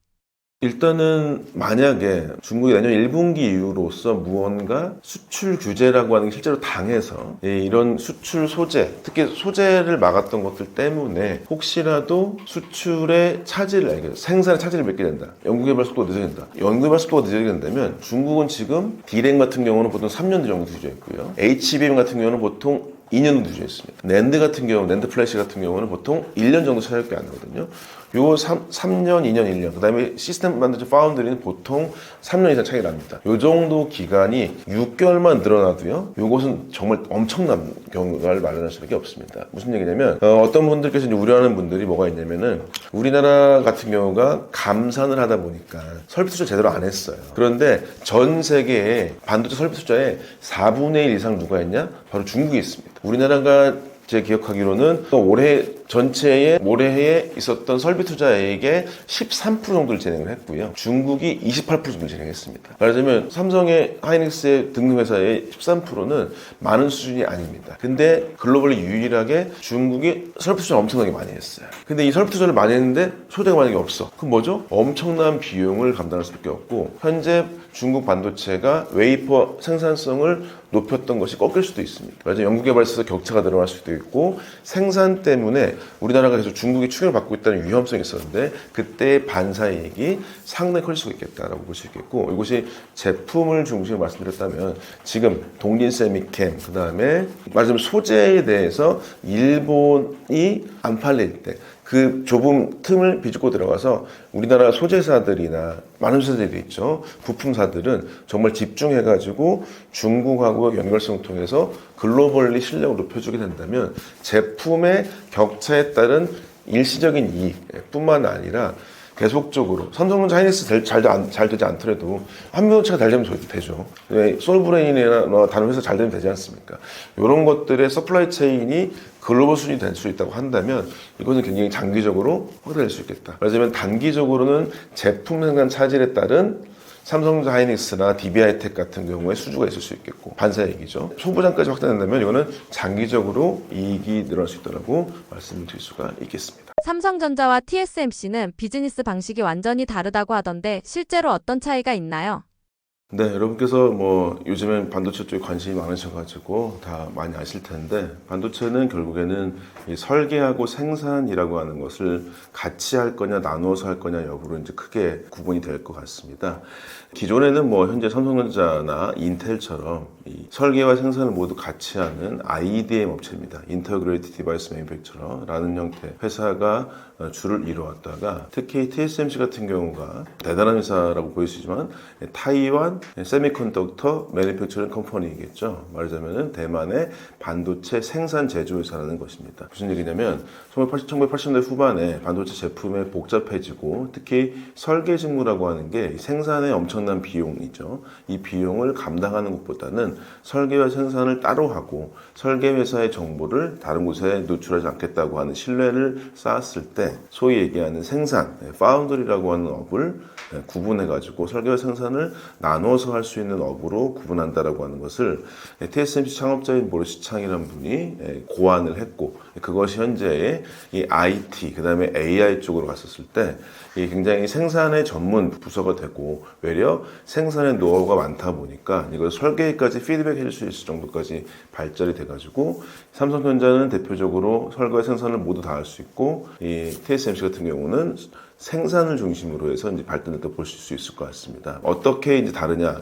일단은 만약에 중국이 내년 1분기 이후로서 무언가 수출 규제라고 하는 게 실제로 당해서 이런 수출 소재, 특히 소재를 막았던 것들 때문에 혹시라도 수출의 차질을, 생산의 차질을 맺게 된다. 연구개발 속도가 늦어진다. 연구개발 속도가 늦어지게 된다면 중국은 지금 D램 같은 경우는 보통 3년 정도 뒤져 있고요. HBM 같은 경우는 보통 2년 뒤져 있습니다. 낸드 같은 경우, 낸드 플래시 같은 경우는 보통 1년 정도 차이밖에 안 나거든요. 요 3년, 2년, 1년. 그 다음에 시스템 반도체 파운드리는 보통 3년 이상 차이 납니다. 요 정도 기간이 6개월만 늘어나도요. 요것은 정말 엄청난 경우를 마련할 수밖에 없습니다. 무슨 얘기냐면 어떤 분들께서 이제 우려하는 분들이 뭐가 있냐면은 우리나라 같은 경우가 감산을 하다 보니까 설비 투자 제대로 안 했어요. 그런데 전 세계에 반도체 설비 투자에 4분의 1 이상 누가 했냐? 바로 중국이 있습니다. 우리나라가 제 기억하기로는 올해 해에 있었던 설비 투자액의 13% 정도를 진행을 했고요. 중국이 28% 정도를 진행했습니다. 말하자면 삼성의 하이닉스의 등록회사의 13%는 많은 수준이 아닙니다. 근데 글로벌리 유일하게 중국이 설비 투자를 엄청나게 많이 했어요. 근데 이 설비 투자를 많이 했는데 소재가 만약에 없어. 그럼 뭐죠? 엄청난 비용을 감당할 수밖에 없고 현재 중국 반도체가 웨이퍼 생산성을 높였던 것이 꺾일 수도 있습니다. 맞아요. 연구개발에서 격차가 늘어날 수도 있고 생산 때문에 우리나라가 계속 중국이 충격을 받고 있다는 위험성이 있었는데 그때 반사이익이 상당히 클 수가 있겠다라고 볼 수 있겠고 이것이 제품을 중심으로 말씀드렸다면 지금 동린세미캠 그다음에 말하자면 소재에 대해서 일본이 안 팔릴 때 그 좁은 틈을 비집고 들어가서 우리나라 소재사들이나 많은 소재들이 있죠. 부품사들은 정말 집중해가지고 중국하고 연결성을 통해서 글로벌리 실력을 높여주게 된다면 제품의 격차에 따른 일시적인 이익뿐만 아니라 계속적으로 삼성전자 하이닉스 잘 되지 않더라도 한미전자가 잘 되면 저희도 되죠. 솔브레인이나 다른 회사 잘 되면 되지 않습니까? 이런 것들의 서플라이 체인이 글로벌 수준이 될 수 있다고 한다면 이것은 굉장히 장기적으로 확대될 수 있겠다. 말하자면 단기적으로는 제품 생산 차질에 따른 삼성전자 하이닉스나 DB하이텍 같은 경우에 수주가 있을 수 있겠고 반사이익이죠. 소부장까지 확대된다면 이거는 장기적으로 이익이 늘어날 수 있다고 말씀을 드릴 수가 있겠습니다. 삼성전자와 TSMC는 비즈니스 방식이 완전히 다르다고 하던데 실제로 어떤 차이가 있나요? 네, 여러분께서 요즘엔 반도체 쪽에 관심이 많으셔가지고 다 많이 아실 텐데 반도체는 결국에는 이 설계하고 생산이라고 하는 것을 같이 할 거냐 나누어서 할 거냐 여부로 이제 크게 구분이 될 것 같습니다. 기존에는 현재 삼성전자나 인텔처럼 이 설계와 생산을 모두 같이 하는 IDM 업체입니다. Integrated Device Manufacturer라는 형태 회사가 주를 이루었다가 특히 TSMC 같은 경우가 대단한 회사라고 보이시지만 타이완 세미컨덕터 매니팩처링 컴퍼니이겠죠. 말하자면 대만의 반도체 생산 제조회사라는 것입니다. 무슨 얘기냐면 1980년대 후반에 반도체 제품이 복잡해지고 특히 설계 직무라고 하는 게 생산에 엄청난 비용이죠. 이 비용을 감당하는 것보다는 설계와 생산을 따로 하고 설계 회사의 정보를 다른 곳에 노출하지 않겠다고 하는 신뢰를 쌓았을 때 소위 얘기하는 생산, 파운드리라고 하는 업을 구분해가지고 설계와 생산을 나눠서 할 수 있는 업으로 구분한다라고 하는 것을 TSMC 창업자인 모리스 창이라는 분이 고안을 했고 그것이 현재의 이 IT, 그 다음에 AI 쪽으로 갔었을 때 굉장히 생산의 전문 부서가 되고 외려 생산의 노하우가 많다 보니까 이걸 설계까지 피드백 해줄 수 있을 정도까지 발전이 돼가지고 삼성전자는 대표적으로 설계와 생산을 모두 다 할 수 있고 이 TSMC 같은 경우는 생산을 중심으로 해서 이제 발전했다 보실 수 있을 것 같습니다. 어떻게 이제 다르냐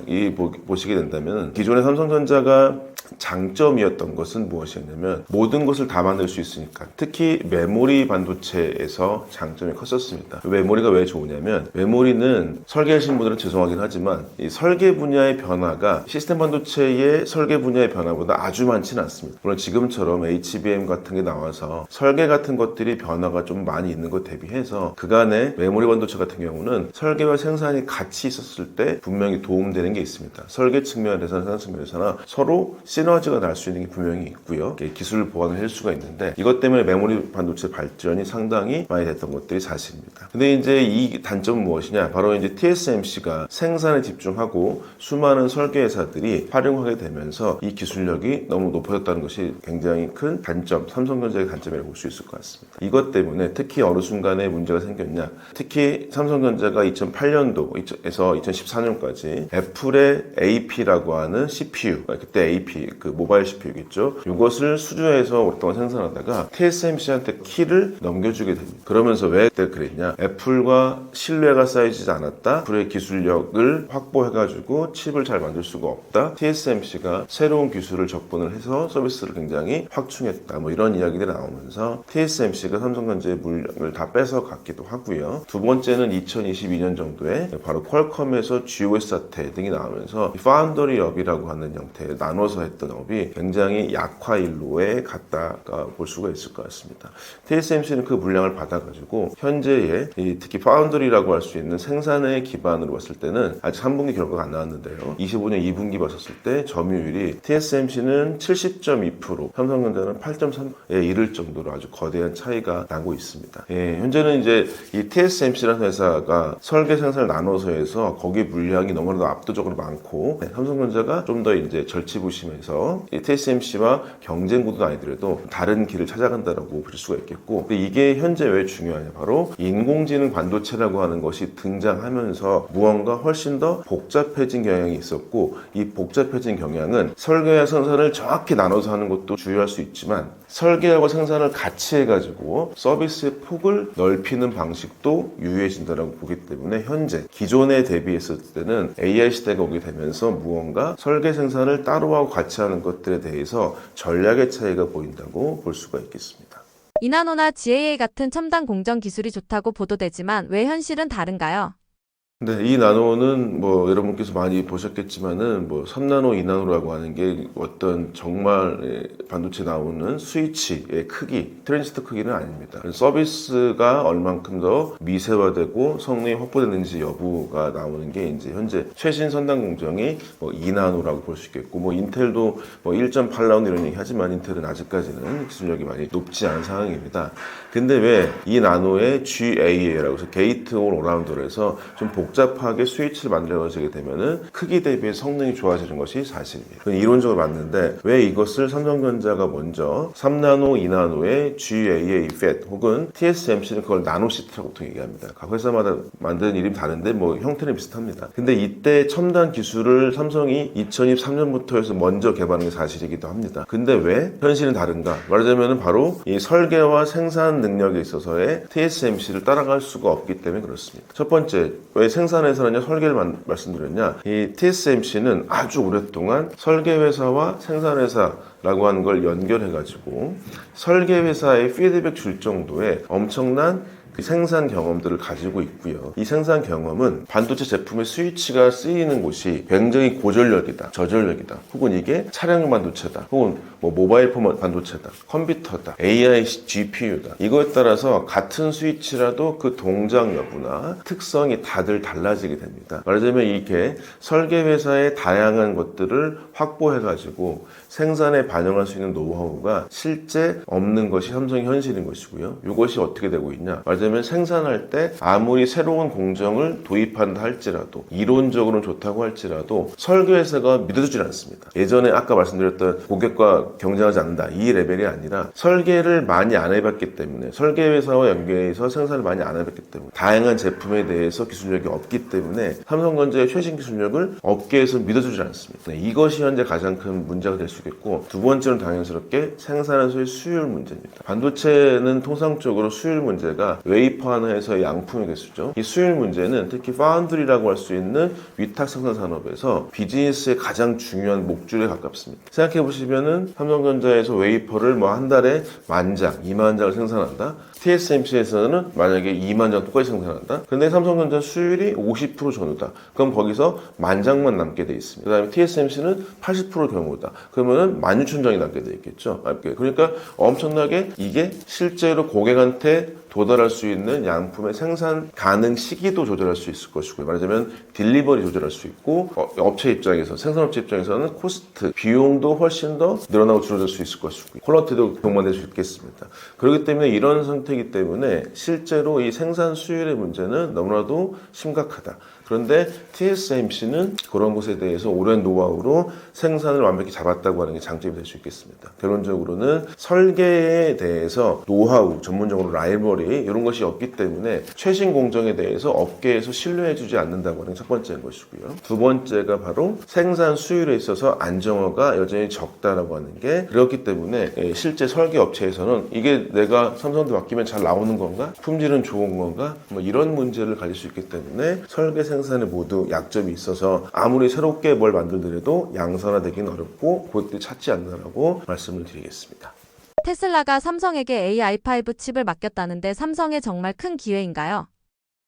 보시게 된다면 기존의 삼성전자가 장점이었던 것은 무엇이었냐면 모든 것을 다 만들 수 있으니까 특히 메모리 반도체에서 장점이 컸었습니다. 메모리가 왜 좋으냐면 메모리는 설계하시는 분들은 죄송하긴 하지만 이 설계 분야의 변화가 시스템 반도체의 설계 분야의 변화보다 아주 많지는 않습니다. 물론 지금처럼 HBM 같은 게 나와서 설계 같은 것들이 변화가 좀 많이 있는 것 대비해서 그간의 메모리 반도체 같은 경우는 설계와 생산이 같이 있었을 때 분명히 도움되는 게 있습니다. 설계 측면에서나 생산 측면에서나 서로 시너지가 날 수 있는 게 분명히 있고요. 기술 보완을 할 수가 있는데 이것 때문에 메모리 반도체 발전이 상당히 많이 됐던 것들이 사실입니다. 근데 이제 이 단점은 무엇이냐? 바로 이제 TSMC가 생산에 집중하고 수많은 설계 회사들이 활용하게 되면서 이 기술력이 너무 높아졌다는 것이 굉장히 큰 단점, 삼성전자의 단점이라고 볼 수 있을 것 같습니다. 이것 때문에 특히 어느 순간에 문제가 생겼냐? 특히 삼성전자가 2008년도에서 2014년까지 애플의 AP라고 하는 CPU, 그때 AP 그 모바일 CPU겠죠. 이것을 수주해서 오랫동안 생산하다가 TSMC한테 키를 넘겨주게 됩니다. 그러면서 왜 그때 그랬냐? 애플과 신뢰가 쌓이지 않았다. 애플의 기술력을 확보해가지고 칩을 잘 만들 수가 없다. TSMC가 새로운 기술을 접근을 해서 서비스를 굉장히 확충했다. 뭐 이런 이야기들이 나오면서 TSMC가 삼성전자의 물량을 다 뺏어갔기도 하고요. 두 번째는 2022년 정도에 바로 퀄컴에서 GOS 사태 등이 나오면서 파운더리 업이라고 하는 형태의 나눠서 했던 업이 굉장히 약화일로에 갔다가 볼 수가 있을 것 같습니다. TSMC는 그 물량을 받아가지고 현재의 특히 파운더리라고 할 수 있는 생산의 기반으로 봤을 때는 아직 3분기 결과가 안 나왔는데요. 25년 2분기 봤었을 때 점유율이 TSMC는 70.2%, 삼성전자는 8.3에 이를 정도로 아주 거대한 차이가 나고 있습니다. 현재는 이제 이 TSMC라는 회사가 설계 생산을 나눠서 해서 거기 물량이 너무나도 압도적으로 많고 삼성전자가 좀 더 이제 절치부심해서 TSMC와 경쟁 구도는 아니더라도 다른 길을 찾아간다라고 볼 수가 있겠고, 근데 이게 현재 왜 중요하냐? 바로 인공지능 반도체라고 하는 것이 등장하면서 무언가 훨씬 더 복잡해진 경향이 있었고, 이 복잡해진 경향은 설계와 생산을 정확히 나눠서 하는 것도 주요할 수 있지만 설계하고 생산을 같이 해가지고 서비스의 폭을 넓히는 방식도 유효해진다고 보기 때문에 현재 기존에 대비했을 때는 AI 시대가 오게 되면서 무언가 설계 생산을 따로 하고 같이 하는 것들에 대해서 전략의 차이가 보인다고 볼 수가 있겠습니다. 이나노나 GAA 같은 첨단 공정 기술이 좋다고 보도되지만 왜 현실은 다른가요? 네, 이 나노는 뭐 여러분께서 많이 보셨겠지만은 뭐 3나노, 2나노라고 하는 게 어떤 정말 반도체 나오는 스위치의 크기, 트랜지스터 크기는 아닙니다. 서비스가 얼만큼 더 미세화되고 성능이 확보되는지 여부가 나오는 게 이제 현재 최신 선단 공정이 뭐 2나노라고 볼 수 있겠고, 뭐 인텔도 뭐 1.8나노 이런 얘기 하지만 인텔은 아직까지는 기술력이 많이 높지 않은 상황입니다. 근데 왜 이 나노의 GAA라고 해서 게이트 올 어라운드로 해서 좀 복잡하게 스위치를 만들어지게 되면은 크기 대비 성능이 좋아지는 것이 사실입니다. 그건 이론적으로 맞는데 왜 이것을 삼성전자가 먼저 3나노, 2나노의 GAA FET 혹은 TSMC는 그걸 나노시트라고 보통 얘기합니다. 각 회사마다 만드는 이름이 다른데 뭐 형태는 비슷합니다. 근데 이때 첨단 기술을 삼성이 2023년부터 해서 먼저 개발한 게 사실이기도 합니다. 근데 왜 현실은 다른가? 말하자면 바로 이 설계와 생산 능력에 있어서의 TSMC를 따라갈 수가 없기 때문에 그렇습니다. 첫 번째, 왜 생산회사냐 설계를 말씀드렸냐? 이 TSMC는 아주 오랫동안 설계회사와 생산회사라고 하는 걸 연결해가지고 설계회사의 피드백 줄 정도의 엄청난 생산 경험들을 가지고 있고요. 이 생산 경험은 반도체 제품의 스위치가 쓰이는 곳이 굉장히 고전력이다, 저전력이다, 혹은 이게 차량용 반도체다, 혹은 뭐 모바일 폰 반도체다, 컴퓨터다, AI GPU다. 이거에 따라서 같은 스위치라도 그 동작 여부나 특성이 다들 달라지게 됩니다. 말하자면 이게 설계회사의 다양한 것들을 확보해가지고 생산에 반영할 수 있는 노하우가 실제 없는 것이 삼성의 현실인 것이고요. 이것이 어떻게 되고 있냐? 말하자면 생산할 때 아무리 새로운 공정을 도입한다 할지라도 이론적으로는 좋다고 할지라도 설계회사가 믿어주질 않습니다. 예전에 아까 말씀드렸던 고객과 경쟁하지 않는다 이 레벨이 아니라 설계를 많이 안 해봤기 때문에 설계회사와 연계해서 생산을 많이 안 해봤기 때문에 다양한 제품에 대해서 기술력이 없기 때문에 삼성전자의 최신 기술력을 업계에서 믿어주질 않습니다. 이것이 현재 가장 큰 문제가 될 수 있겠고, 두 번째는 당연스럽게 생산에서의 수율 문제입니다. 반도체는 통상적으로 수율 문제가 웨이퍼 하나에서의 양품의 개수죠. 이 수율 문제는 특히 파운드리라고 할 수 있는 위탁 생산 산업에서 비즈니스의 가장 중요한 목줄에 가깝습니다. 생각해 보시면은 삼성전자에서 웨이퍼를 뭐 한 달에 10,000장, 20,000장을 생산한다. TSMC에서는 만약에 20,000장 똑같이 생산한다. 근데 삼성전자 수율이 50% 전후다. 그럼 거기서 10,000장만 남게 돼 있습니다. 그 다음에 TSMC는 80% 경우다. 그러면은 16,000장이 남게 돼 있겠죠. 그러니까 엄청나게 이게 실제로 고객한테 도달할 수 있는 양품의 생산 가능 시기도 조절할 수 있을 것이고요. 말하자면 딜리버리 조절할 수 있고, 업체 입장에서, 생산업체 입장에서는 코스트, 비용도 훨씬 더 늘어나고 줄어들 수 있을 것이고, 퀄리티도 동반될 수 있겠습니다. 그렇기 때문에 이런 상태이기 때문에 실제로 이 생산 수율의 문제는 너무나도 심각하다. 그런데 TSMC는 그런 것에 대해서 오랜 노하우로 생산을 완벽히 잡았다고 하는 게 장점이 될 수 있겠습니다. 결론적으로는 설계에 대해서 노하우, 전문적으로 라이벌이 이런 것이 없기 때문에 최신 공정에 대해서 업계에서 신뢰해주지 않는다고 하는 게 첫 번째인 것이고요. 두 번째가 바로 생산 수율에 있어서 안정화가 여전히 적다라고 하는 게, 그렇기 때문에 실제 설계 업체에서는 이게 내가 삼성한테 맡기면 잘 나오는 건가? 품질은 좋은 건가? 뭐 이런 문제를 가질 수 있기 때문에 설계 생산에 모두 약점이 있어서 아무리 새롭게 뭘 만들더라도 양산화되기는 어렵고 고객들이 찾지 않는다라고 말씀을 드리겠습니다. 테슬라가 삼성에게 AI5 칩을 맡겼다는데 삼성에 정말 큰 기회인가요?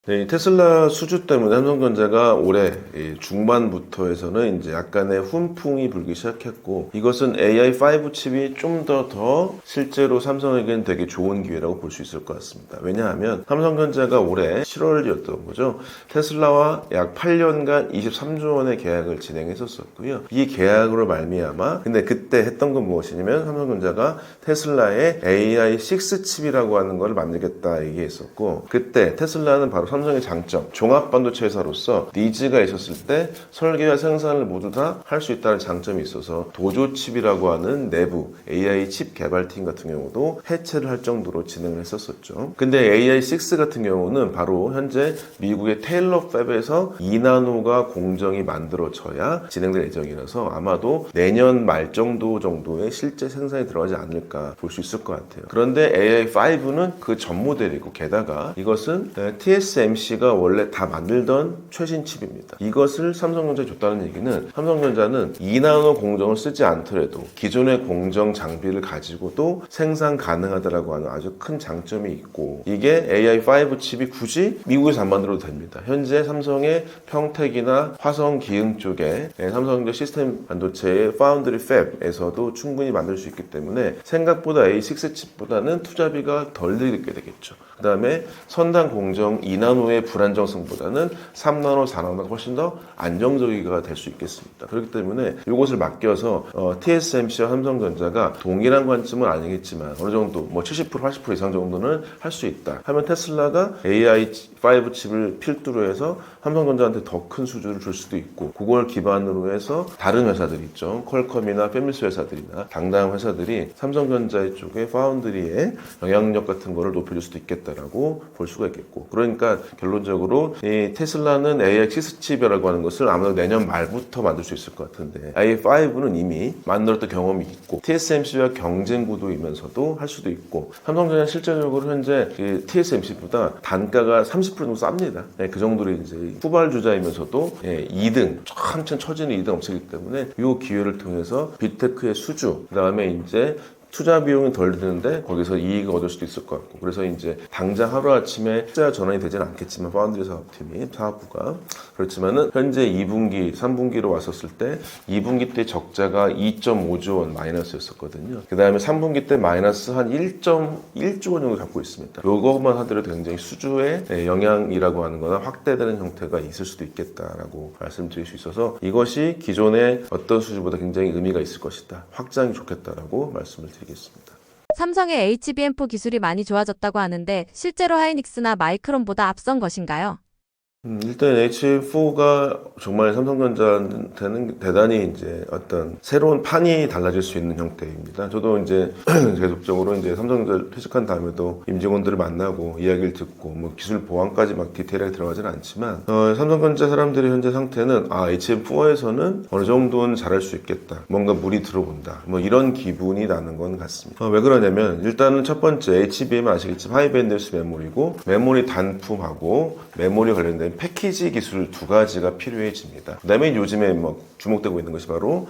네, 테슬라 수주 때문에 삼성전자가 올해 중반부터 해서는 이제 약간의 훈풍이 불기 시작했고, 이것은 AI5 칩이 좀 더 실제로 삼성에게는 되게 좋은 기회라고 볼 수 있을 것 같습니다. 왜냐하면 삼성전자가 올해 7월이었던 거죠. 테슬라와 약 8년간 23조 원의 계약을 진행했었고요. 이 계약으로 말미암아, 근데 그때 했던 건 무엇이냐면 삼성전자가 테슬라의 AI6 칩이라고 하는 걸 만들겠다 얘기했었고, 그때 테슬라는 바로 삼성의 장점, 종합반도체 회사로서 니즈가 있었을 때 설계와 생산을 모두 다 할 수 있다는 장점이 있어서 도조칩이라고 하는 내부 AI 칩 개발팀 같은 경우도 해체를 할 정도로 진행을 했었었죠. 근데 AI6 같은 경우는 바로 현재 미국의 테일러 팹에서 2나노가 공정이 만들어져야 진행될 예정이라서 아마도 내년 말 정도의 실제 생산이 들어가지 않을까 볼 수 있을 것 같아요. 그런데 AI5는 그 전 모델이고, 게다가 이것은 TSMC가 원래 다 만들던 최신 칩입니다. 이것을 삼성전자에 줬다는 얘기는 삼성전자는 2나노 공정을 쓰지 않더라도 기존의 공정 장비를 가지고도 생산 가능하다라고 하는 아주 큰 장점이 있고, 이게 AI5 칩이 굳이 미국에서 안 만들어도 됩니다. 현재 삼성의 평택이나 화성 기흥 쪽에 삼성전자 시스템 반도체의 파운드리 팹에서도 충분히 만들 수 있기 때문에 생각보다 A6 칩보다는 투자비가 덜 들게 되겠죠. 그 다음에 선단 공정 2나노의 불안정성보다는 3나노, 4나노가 훨씬 더 안정적이가 될 수 있겠습니다. 그렇기 때문에 이것을 맡겨서 TSMC와 삼성전자가 동일한 관점은 아니겠지만 어느 정도 뭐 70%, 80% 이상 정도는 할 수 있다 하면 테슬라가 AI5 칩을 필두로 해서 삼성전자한테 더 큰 수주를 줄 수도 있고, 그걸 기반으로 해서 다른 회사들 있죠. 퀄컴이나 패밀스 회사들이나 당당한 회사들이 삼성전자 쪽의 파운드리의 영향력 같은 거를 높여줄 수도 있겠다라고 볼 수가 있겠고, 그러니까 결론적으로 이 테슬라는 AI6 칩이라고 하는 것을 아마도 내년 말부터 만들 수 있을 것 같은데, AI5는 이미 만들었던 경험이 있고 TSMC와 경쟁 구도이면서도 할 수도 있고, 삼성전자 실제적으로 현재 TSMC보다 단가가 30% 정도 쌉니다. 그 정도로 이제 후발주자이면서도 2등, 한참 처지는 2등 업체이기 때문에 이 기회를 통해서 빅테크의 수주, 그 다음에 이제 투자 비용이 덜 드는데 거기서 이익을 얻을 수도 있을 것 같고, 그래서 이제 당장 하루아침에 투자 전환이 되지는 않겠지만 파운드리 사업팀이, 사업부가, 그렇지만은 현재 2분기, 3분기로 왔었을 때 2분기 때 적자가 2.5조 원 마이너스였었거든요. 그 다음에 3분기 때 마이너스 한 1.1조 원 정도 갖고 있습니다. 요것만 하더라도 굉장히 수주의 영향이라고 하는 거나 확대되는 형태가 있을 수도 있겠다라고 말씀드릴 수 있어서, 이것이 기존의 어떤 수주보다 굉장히 의미가 있을 것이다, 확장이 좋겠다라고 말씀을 드리겠습니다. 삼성의 HBM4 기술이 많이 좋아졌다고 하는데 실제로 하이닉스나 마이크론보다 앞선 것인가요? 일단 H4가 정말 삼성전자한테는 대단히 이제 어떤 새로운 판이 달라질 수 있는 형태입니다. 저도 이제 계속적으로 이제 삼성전자 퇴직한 다음에도 임직원들을 만나고 이야기를 듣고 뭐 기술 보안까지 막 디테일하게 들어가지는 않지만, 삼성전자 사람들의 현재 상태는 HBM4에서는 어느 정도는 잘할 수 있겠다, 뭔가 물이 들어온다, 뭐 이런 기분이 나는 건 같습니다. 왜 그러냐면 일단은 첫 번째 HBM은 아시겠지만 하이밴드위스 메모리고, 메모리 단품하고 메모리 관련된 패키지 기술 두 가지가 필요해집니다. 그 다음에 요즘에 뭐 주목되고 있는 것이 바로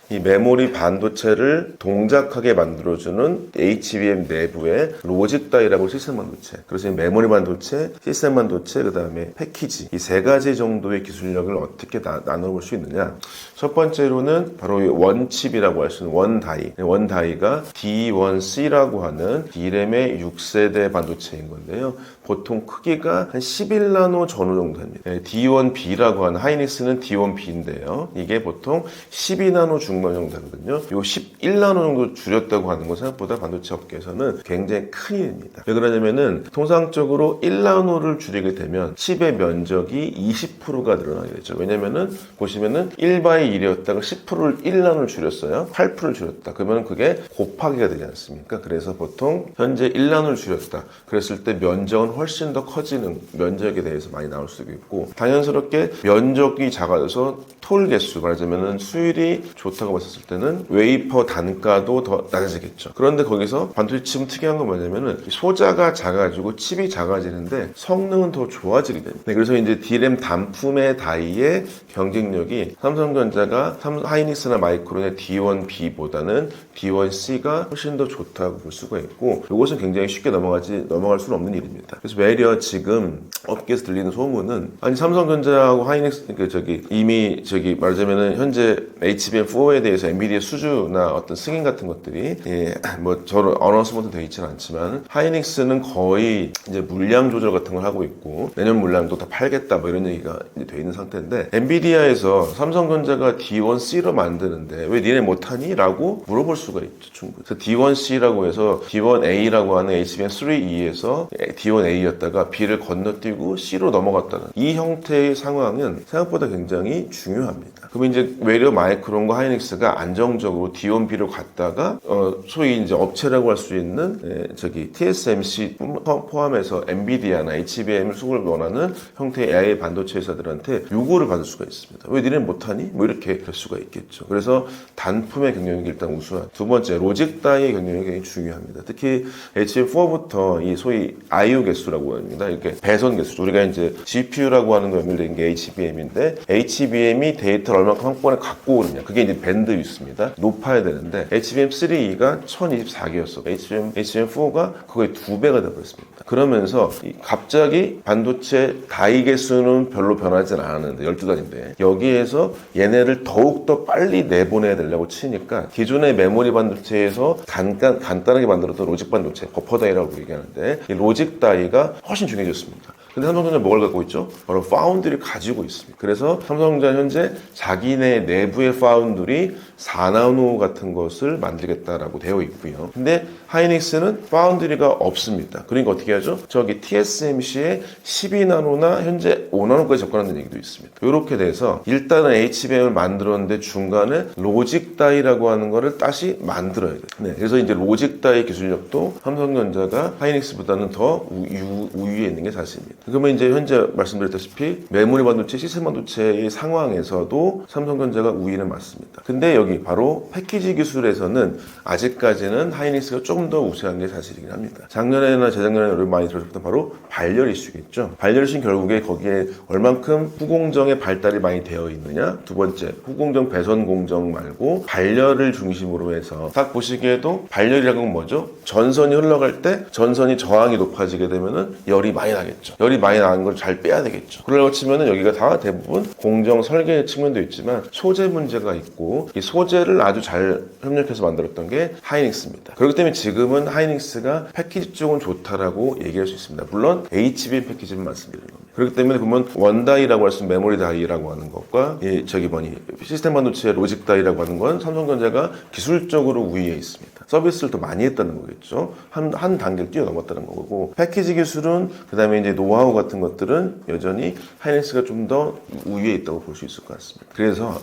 이 메모리 반도체를 동작하게 만들어주는 HBM 내부의 로직 다이라고 시스템 반도체, 그래서 이 메모리 반도체, 시스템 반도체, 그 다음에 패키지, 이 세 가지 정도의 기술력을 어떻게 나눠볼 수 있느냐. 첫 번째로는 바로 이 원칩이라고 할 수 있는 원다이, 원다이가 D1C라고 하는 D램의 6세대 반도체인 건데요. 보통 크기가 한 11나노 전후 정도 정도 됩니다. D1B라고 하는 하이닉스는 D1B인데요. 이게 보통 12나노 중반 정도 되거든요. 요 11나노 정도 줄였다고 하는 건 생각보다 반도체 업계에서는 굉장히 큰 일입니다. 왜 그러냐면은 통상적으로 1나노를 줄이게 되면 칩의 면적이 20%가 늘어나게 되죠. 왜냐면은 보시면은 1by 1이었다가 10%를 1나노를 줄였어요. 8%를 줄였다. 그러면 그게 곱하기가 되지 않습니까? 그래서 보통 현재 1나노를 줄였다. 그랬을 때 면적은 훨씬 더 커지는 면적에 대해서 많이 나올 수도 있고, 당연스럽게 면적이 작아져서 톨 개수, 말하자면은 수율이 좋다고 봤을 때는 웨이퍼 단가도 더 낮아지겠죠. 그런데 거기서 반도체 칩은 특이한 건 뭐냐면은 소자가 작아지고 칩이 작아지는데 성능은 더 좋아지게 됩니다. 그래서 이제 D램 단품의 다이의 경쟁력이 삼성전자가 하이닉스나 마이크론의 D1B보다는 D1C가 훨씬 더 좋다고 볼 수가 있고, 이것은 굉장히 쉽게 넘어갈 수는 없는 일입니다. 그래서 외려 지금 업계에서 들리는 소문은, 아니 삼성전자하고 하이닉스 이미 말하자면은 현재 HBM4에 대해서 엔비디아 수주나 어떤 승인 같은 것들이 뭐 저런 어너스먼트 되어 있지는 않지만 하이닉스는 거의 이제 물량 조절 같은 걸 하고 있고 내년 물량도 다 팔겠다 뭐 이런 얘기가 이제 돼 있는 상태인데, 엔비디아에서 삼성전자가 D1C로 만드는데 왜 니네 못하니? 라고 물어볼 수가 있죠, 충분히. 그래서 D1C라고 해서 D1A라고 하는 HBM3E에서 D1A였다가 B를 건너뛰고 C로 넘어갔다는 이 형태의 상황은 생각보다 굉장히 중요합니다. 그러면 이제 외려 마이크론과 하이닉스가 안정적으로 D1B로 갔다가 소위 이제 업체라고 할 수 있는 TSMC 포함해서 엔비디아나 HBM을 수급을 원하는 형태의 AI 반도체 회사들한테 요구를 받을 수가 있습니다. 왜 니네 못하니? 뭐 이렇게 할 수가 있겠죠. 그래서 단품의 경쟁력이 일단 우수한. 두 번째, 로직 다이의 경쟁력이 굉장히 중요합니다. 특히 HBM4부터 이 소위 IO 개수라고 합니다. 이렇게 배선 개수. 우리가 이제 GPU라고 하는 거 연결된 게 HBM인데, HBM이 데이터를 얼마큼 한꺼번에 갖고 오느냐. 그게 이제 밴드 위스입니다. 높아야 되는데, HBM3E가 1024개였어. HBM4가 거의 2배가 되어버렸습니다. 그러면서 갑자기 반도체 다이 개수는 별로 변하진 않았는데, 12단인데, 여기에서 얘네를 더욱더 빨리 내보내야 되려고 치니까, 기존의 메모리 반도체에서 간단하게 만들었던 로직 반도체, 버퍼 다이라고 얘기하는데, 이 로직 다이가 훨씬 중요해졌습니다. 근데 삼성전자는 뭘 갖고 있죠? 바로 파운드리를 가지고 있습니다. 그래서 삼성전자 현재 자기네 내부의 파운드리 4나노 같은 것을 만들겠다라고 되어 있고요. 근데 하이닉스는 파운드리가 없습니다. 그러니까 어떻게 하죠? 저기 TSMC의 12나노나 현재 5나노까지 접근한다는 얘기도 있습니다. 이렇게 돼서 일단은 HBM을 만들었는데 중간에 로직 다이라고 하는 거를 다시 만들어야 돼요. 네, 그래서 이제 로직 다이 기술력도 삼성전자가 하이닉스보다는 더 우위에 있는 게 사실입니다. 그러면 이제 현재 말씀드렸다시피 메모리 반도체, 시스템 반도체의 상황에서도 삼성전자가 우위는 맞습니다. 근데 여기 바로 패키지 기술에서는 아직까지는 하이닉스가 조금 더 우세한 게 사실이긴 합니다. 작년에나 재작년에 우리 많이 들으셨던 바로 발열 이슈겠죠. 발열 이슈는 결국에 거기에 얼만큼 후공정의 발달이 많이 되어 있느냐. 두 번째, 후공정 배선 공정 말고 발열을 중심으로 해서 딱 보시기에도 발열이라는 건 뭐죠? 전선이 흘러갈 때 전선이 저항이 높아지게 되면은 열이 많이 나겠죠. 열이 많이 나는 걸 잘 빼야 되겠죠. 그러려고 치면은 여기가 다 대부분 공정 설계 측면도 있지만 소재 문제가 있고, 이 소재를 아주 잘 협력해서 만들었던 게 하이닉스입니다. 그렇기 때문에 지금은 하이닉스가 패키지 쪽은 좋다라고 얘기할 수 있습니다. 물론 HBM 패키지는 말씀드리는 겁니다. 그렇기 때문에 보면 원다이라고 할 수 있는 메모리 다이라고 하는 것과 시스템 반도체의 로직 다이라고 하는 건 삼성전자가 기술적으로 우위에 있습니다. 서비스를 더 많이 했다는 거겠죠. 한 단계를 뛰어넘었다는 거고, 패키지 기술은 그다음에 이제 노하우 같은 것들은 여전히 하이닉스가 좀 더 우위에 있다고 볼 수 있을 것 같습니다. 그래서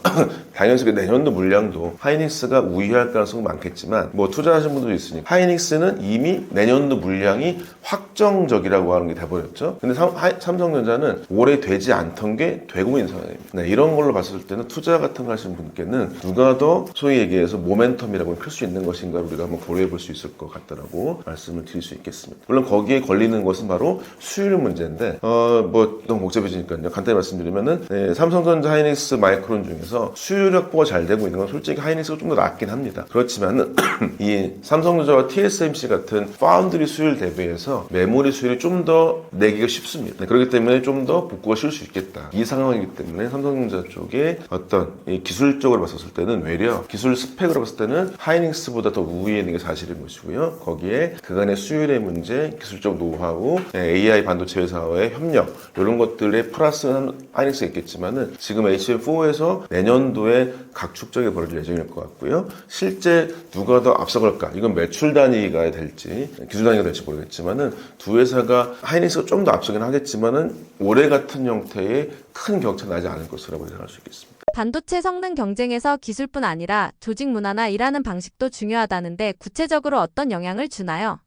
당연히 내년도 물량도 하이닉스가 우위할 가능성은 많겠지만, 뭐 투자하신 분들도 있으니까 하이닉스는 이미 내년도 물량이 확정적이라고 하는 게 돼버렸죠. 근데 삼성전자는 올해 되지 않던 게 되고 있는 상황입니다. 네, 이런 걸로 봤을 때는 투자 같은 거 하시는 분께는 누가 더 소위 얘기해서 모멘텀이라고 클 수 있는 것인가 우리가 한번 고려해 볼 수 있을 것 같다라고 말씀을 드릴 수 있겠습니다. 물론 거기에 걸리는 것은 바로 수율 문제인데, 뭐 너무 복잡해지니까요. 간단히 말씀드리면은 삼성전자, 하이닉스, 마이크론 중에서 수율 확보가 잘 되고 있는 건 솔직히 하이닉스가 좀 더 낫긴 합니다. 그렇지만은 이 삼성전자와 TSMC 같은 파운드리 수율 대비해서 메모리 수율이 좀 더 내기가 쉽습니다. 그렇기 때문에 좀 더 복구가 쉬울 수 있겠다. 이 상황이기 때문에 삼성전자 쪽에 어떤 이 기술적으로 봤었을 때는 외려 기술 스펙으로 봤을 때는 하이닉스보다 더 위에 있는 게 사실인 것이고요. 거기에 그간의 수율의 문제, 기술적 노하우, AI 반도체 회사와의 협력 이런 것들에 플러스는 하이닉스가 있겠지만은 지금 HBM4에서 내년도에 각축적이 벌어질 예정일 것 같고요. 실제 누가 더 앞서갈까? 이건 매출 단위가 될지 기술 단위가 될지 모르겠지만은 두 회사가 하이닉스가 좀 더 앞서긴 하겠지만은 올해 같은 형태의 큰 격차 나지 않을 것이라고 예상할 수 있겠습니다. 반도체 성능 경쟁에서 기술뿐 아니라 조직 문화나 일하는 방식도 중요하다는데 구체적으로 어떤 영향을 주나요?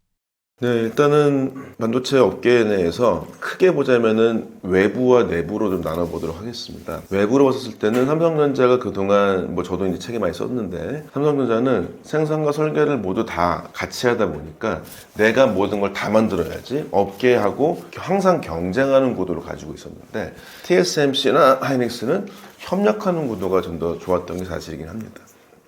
네, 일단은 반도체 업계 내에서 크게 보자면은 외부와 내부로 좀 나눠보도록 하겠습니다. 외부로 봤을 때는 삼성전자가 그동안 저도 이제 책에 많이 썼는데 삼성전자는 생산과 설계를 모두 다 같이 하다 보니까 내가 모든 걸 다 만들어야지 업계하고 항상 경쟁하는 구도를 가지고 있었는데 TSMC나 하이닉스는 협력하는 구도가 좀 더 좋았던 게 사실이긴 합니다.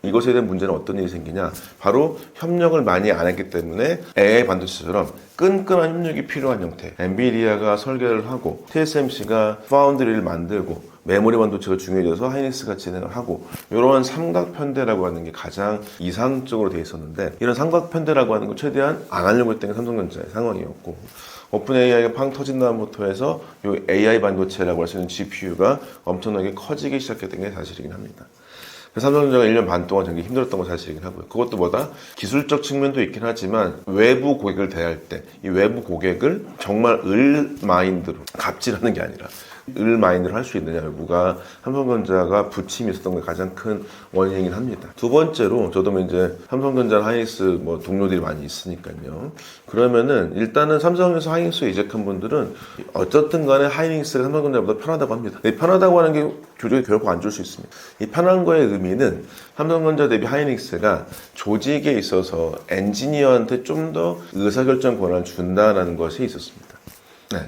이것에 대한 문제는 어떤 일이 생기냐? 바로 협력을 많이 안 했기 때문에 AI 반도체처럼 끈끈한 협력이 필요한 형태. 엔비디아가 설계를 하고 TSMC가 파운드리를 만들고 메모리 반도체가 중요해져서 하이닉스가 진행을 하고 이러한 삼각편대라고 하는 게 가장 이상적으로 되어 있었는데 이런 삼각편대라고 하는 걸 최대한 안 하려고 했던 게 삼성전자의 상황이었고 오픈 AI가 팡 터진 다음부터 해서 이 AI 반도체라고 할 수 있는 GPU가 엄청나게 커지기 시작했던 게 사실이긴 합니다. 삼성전자가 1년 반 동안 되게 힘들었던 건 사실이긴 하고요. 그것도 기술적 측면도 있긴 하지만 외부 고객을 대할 때 이 외부 고객을 정말 을 마인드로 갑질하는 게 아니라 을 마인드를 할 수 있느냐 여부가 삼성전자가 부침이 있었던 게 가장 큰 원인이긴 합니다. 두 번째로 저도 이제 삼성전자 하이닉스 동료들이 많이 있으니까요. 그러면은 일단은 삼성에서 하이닉스에 이직한 분들은 어쨌든 간에 하이닉스가 삼성전자보다 편하다고 합니다. 편하다고 하는 게 조직에 결코 안 줄 수 있습니다. 이 편한 거의 의미는 삼성전자 대비 하이닉스가 조직에 있어서 엔지니어한테 좀 더 의사결정 권한을 준다는 것이 있었습니다.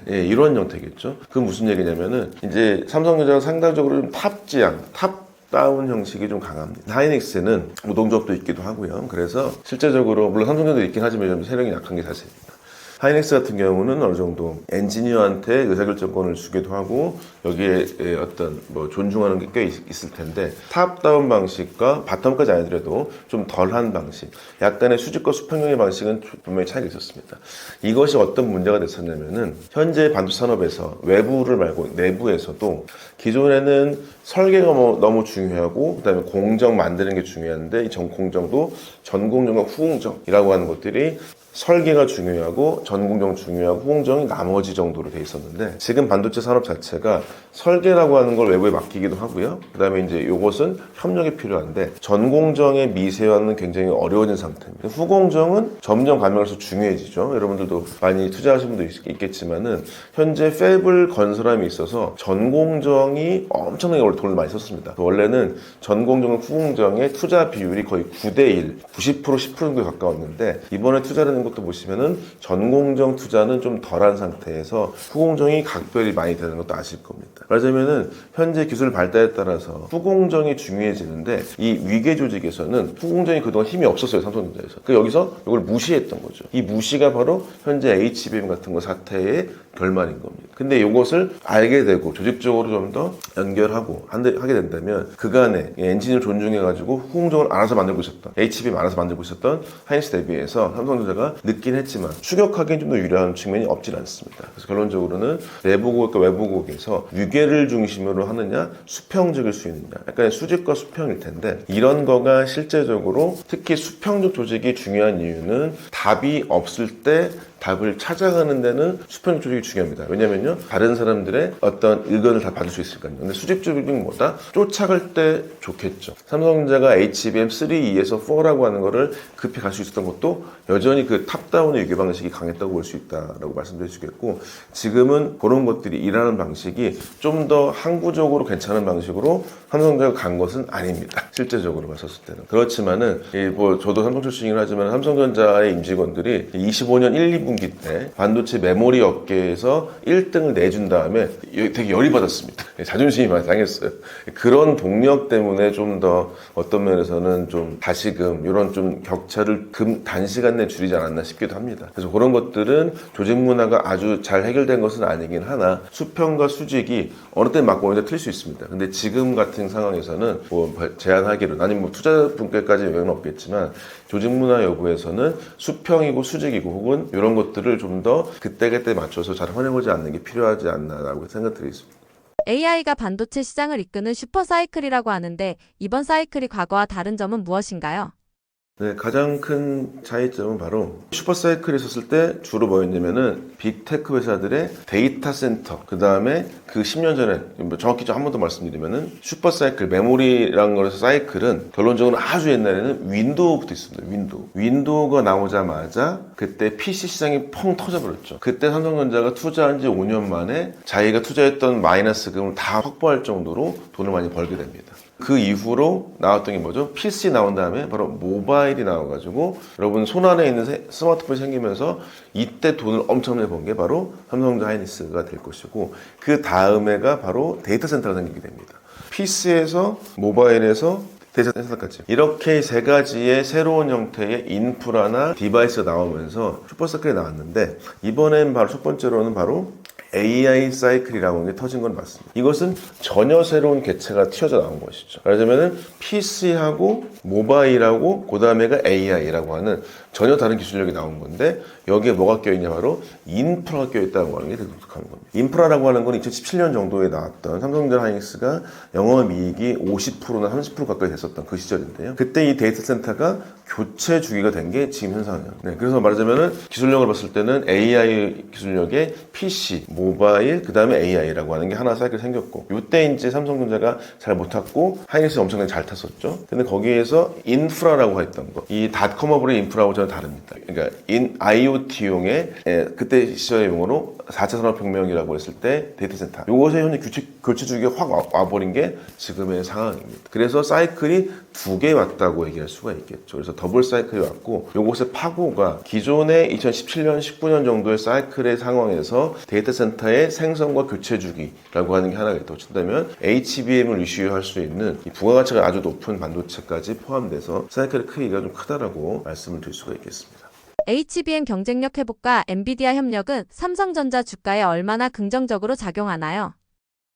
네, 이런 형태겠죠. 그 무슨 얘기냐면은 이제 삼성전자가 상당적으로 좀 탑지향, 탑다운 형식이 좀 강합니다. 하이닉스는 노동조합도 있기도 하고요. 그래서 실제적으로 물론 삼성전자도 있긴 하지만 좀 세력이 약한 게 사실입니다. 하이닉스 같은 경우는 어느 정도 엔지니어한테 의사결정권을 주기도 하고 여기에 어떤 존중하는 게 꽤 있을 텐데 탑다운 방식과 바텀까지 아니더라도 좀 덜한 방식 약간의 수직과 수평형의 방식은 분명히 차이가 있었습니다. 이것이 어떤 문제가 됐었냐면은 현재 반도체 산업에서 외부를 말고 내부에서도 기존에는 설계가 너무 중요하고 그다음에 공정 만드는 게 중요한데 이 공정도 전공정과 후공정이라고 하는 것들이 설계가 중요하고 전공정 중요하고 후공정이 나머지 정도로 돼 있었는데 지금 반도체 산업 자체가 설계라고 하는 걸 외부에 맡기기도 하고요. 그다음에 이제 이것은 협력이 필요한데 전공정의 미세화는 굉장히 어려워진 상태입니다. 후공정은 점점 가면서 중요해지죠. 여러분들도 많이 투자하신 분도 있겠지만은 현재 팹을 건설함에 있어서 전공정이 엄청나게 돈을 많이 썼습니다. 원래는 전공정과 후공정의 투자 비율이 거의 9대1, 90%, 10% 정도에 가까웠는데 이번에 투자하는 것도 보시면은 전공정 투자는 좀 덜한 상태에서 후공정이 각별히 많이 되는 것도 아실 겁니다. 말하자면은 현재 기술 발달에 따라서 후공정이 중요해지는데 이 위계 조직에서는 후공정이 그동안 힘이 없었어요. 삼성전자에서. 여기서 이걸 무시했던 거죠. 이 무시가 바로 현재 HBM 같은 거 사태의 결말인 겁니다. 근데 이것을 알게 되고 조직적으로 좀 더 연결하고 하게 된다면 그간에 엔진을 존중해가지고 후공정을 알아서 만들고 있었던 HBM 알아서 만들고 있었던 하이닉스 대비해서 삼성전자가 늦긴 했지만 추격하기엔 좀 더 유리한 측면이 없진 않습니다. 그래서 결론적으로는 내부 고객과 외부 고객에서 위계를 중심으로 하느냐 수평적일 수 있느냐 약간의 수직과 수평일 텐데 이런 거가 실제적으로 특히 수평적 조직이 중요한 이유는 답이 없을 때 답을 찾아가는 데는 수평적 조직이 중요합니다. 왜냐면요 다른 사람들의 어떤 의견을 다 받을 수 있으니까요. 근데 수직 조직은 뭐다? 쫓아갈 때 좋겠죠. 삼성전자가 HBM 3E에서 4라고 하는 거를 급히 갈 수 있었던 것도 여전히 그 탑다운의 위계 방식이 강했다고 볼 수 있다라고 말씀드릴 수 있겠고 지금은 그런 것들이 일하는 방식이 좀 더 항구적으로 괜찮은 방식으로 삼성전자가 간 것은 아닙니다. 실제적으로 봤었을 때는. 그렇지만은 저도 삼성 출신이긴 하지만 삼성전자의 임직원들이 25년 1, 2분기 3분기 때 반도체 메모리 업계에서 1등을 내준 다음에 되게 열이 받았습니다. 자존심이 많이 상했어요. 그런 동력 때문에 좀 더 어떤 면에서는 좀 다시금 이런 좀 격차를 단시간 내에 줄이지 않았나 싶기도 합니다. 그래서 그런 것들은 조직 문화가 아주 잘 해결된 것은 아니긴 하나 수평과 수직이 어느 때 맞고 어느 때 틀릴 수 있습니다. 근데 지금 같은 상황에서는 뭐 제안하기로 아니면 뭐 투자 분께까지 영향은 없겠지만 조직 문화 여부에서는 수평이고 수직이고 혹은 이런 것들을 좀 더 그때그때 맞춰서 잘 활용하지 않는 게 필요하지 않나라고 생각드리겠습니다. AI가 반도체 시장을 이끄는 슈퍼사이클이라고 하는데 이번 사이클이 과거와 다른 점은 무엇인가요? 네, 가장 큰 차이점은 바로 슈퍼사이클이 있었을 때 주로 뭐였냐면은 빅테크 회사들의 데이터 센터, 그 다음에 그 10년 전에 뭐 정확히 좀 한 번 더 말씀드리면은 슈퍼사이클, 메모리라는 거에서 사이클은 결론적으로 아주 옛날에는 윈도우부터 있습니다. 윈도우가 나오자마자 그때 PC 시장이 펑 터져버렸죠. 그때 삼성전자가 투자한 지 5년 만에 자기가 투자했던 마이너스금을 다 확보할 정도로 돈을 많이 벌게 됩니다. 그 이후로 나왔던 게 뭐죠? PC 나온 다음에 바로 모바일이 나와가지고 여러분 손안에 있는 스마트폰이 생기면서 이때 돈을 엄청나게 번 게 바로 삼성전자 하이닉스가 될 것이고 그 다음에가 바로 데이터 센터가 생기게 됩니다. PC에서 모바일에서 데이터 센터까지 이렇게 세 가지의 새로운 형태의 인프라나 디바이스가 나오면서 슈퍼사이클이 나왔는데 이번엔 바로 첫 번째로는 바로 AI 사이클이라고 하는 게 터진 건 맞습니다. 이것은 전혀 새로운 개체가 튀어져 나온 것이죠. 말하자면은 PC하고 모바일하고 그 다음에가 AI라고 하는 전혀 다른 기술력이 나온 건데 여기에 뭐가 껴있냐 바로 인프라가 껴있다고 하는 게 되게 독특한 겁니다. 인프라라고 하는 건 2017년 정도에 나왔던 삼성전자 하이닉스가 영업이익이 50%나 30% 가까이 됐었던 그 시절인데요. 그때 이 데이터 센터가 교체 주기가 된 게 지금 현상이에요. 네, 그래서 말하자면은 기술력을 봤을 때는 AI 기술력의 PC, 모바일, 그 다음에 AI라고 하는 게 하나 사이클 생겼고 이때 이제 삼성전자가 잘 못 탔고 하이닉스 엄청나게 잘 탔었죠. 근데 거기에서 인프라라고 했던 거, 이 닷컴업의 인프라하고 전혀 다릅니다. 그러니까 IoT용의 그때 시절의 용어로 4차 산업혁명이라고 했을 때 데이터 센터 이것에 현재 교체 주기가 확 와버린 게 지금의 상황입니다. 그래서 사이클이 두 개 왔다고 얘기할 수가 있겠죠. 그래서 더블 사이클이 왔고 이것의 파고가 기존의 2017년, 19년 정도의 사이클의 상황에서 데이터 센터의 생성과 교체 주기라고 하는 게 하나가 있다고 친다면 HBM을 이슈할 수 있는 이 부가가치가 아주 높은 반도체까지 포함돼서 사이클의 크기가 좀 크다라고 말씀을 드릴 수가 있겠습니다. HBM 경쟁력 회복과 엔비디아 협력은 삼성전자 주가에 얼마나 긍정적으로 작용하나요?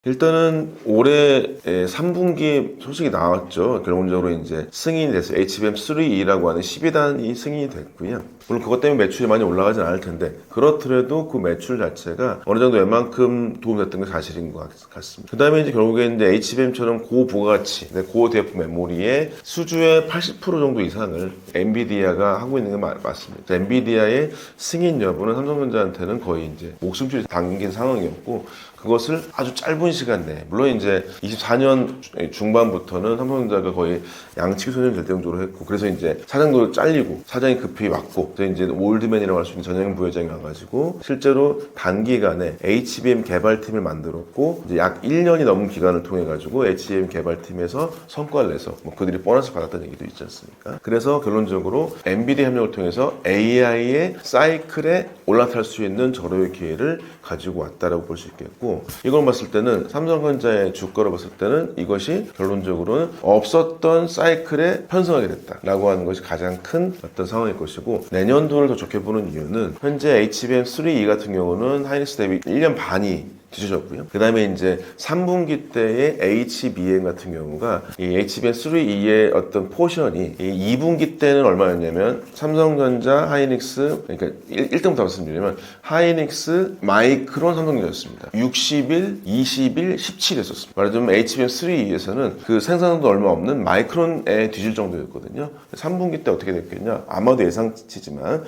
일단은 올해 3분기 소식이 나왔죠. 결론적으로 이제 승인이 됐어요. HBM3E라고 하는 12단이 승인이 됐고요. 물론 그것 때문에 매출이 많이 올라가진 않을 텐데 그렇더라도 그 매출 자체가 어느 정도 웬만큼 도움됐던 게 사실인 것 같습니다. 그 다음에 이제 결국에 이제 HBM처럼 고부가치, 고대역폭 메모리의 수주의 80% 정도 이상을 엔비디아가 하고 있는 게 맞습니다. 엔비디아의 승인 여부는 삼성전자한테는 거의 이제 목숨줄이 당긴 상황이었고 그것을 아주 짧은 시간 내에 물론 이제 24년 중반부터는 삼성전자가 거의 양치기 소년 될 정도로 했고 그래서 이제 사장도 잘리고 사장이 급히 왔고 그래서 이제 올드맨이라고 할 수 있는 전현영 부회장이 와가지고 실제로 단기간에 HBM 개발팀을 만들었고 이제 약 1년이 넘은 기간을 통해 가지고 HBM 개발팀에서 성과를 내서 뭐 그들이 보너스 받았다는 얘기도 있지 않습니까? 그래서 결론적으로 엔비디아 협력을 통해서 AI의 사이클에 올라탈 수 있는 절호의 기회를 가지고 왔다라고 볼 수 있겠고 이걸 봤을 때는 삼성전자의 주가로 봤을 때는 이것이 결론적으로는 없었던 사이클에 편성하게 됐다라고 하는 것이 가장 큰 어떤 상황일 것이고 내년도를 더 좋게 보는 이유는 현재 HBM3E 같은 경우는 하이닉스 대비 1년 반이 뒤져졌고요. 그 다음에 이제 3분기 때의 HBM 같은 경우가 이 HBM3E의 어떤 포션이 이 2분기 때는 얼마였냐면 삼성전자, 하이닉스, 그러니까 1등부터 말씀드리면 하이닉스, 마이크론, 삼성전자였습니다. 60일, 20일, 17일 했었습니다. 말하자면 HBM3E에서는 그 생산도 얼마 없는 마이크론에 뒤질 정도였거든요. 3분기 때 어떻게 됐겠냐? 아마도 예상치지만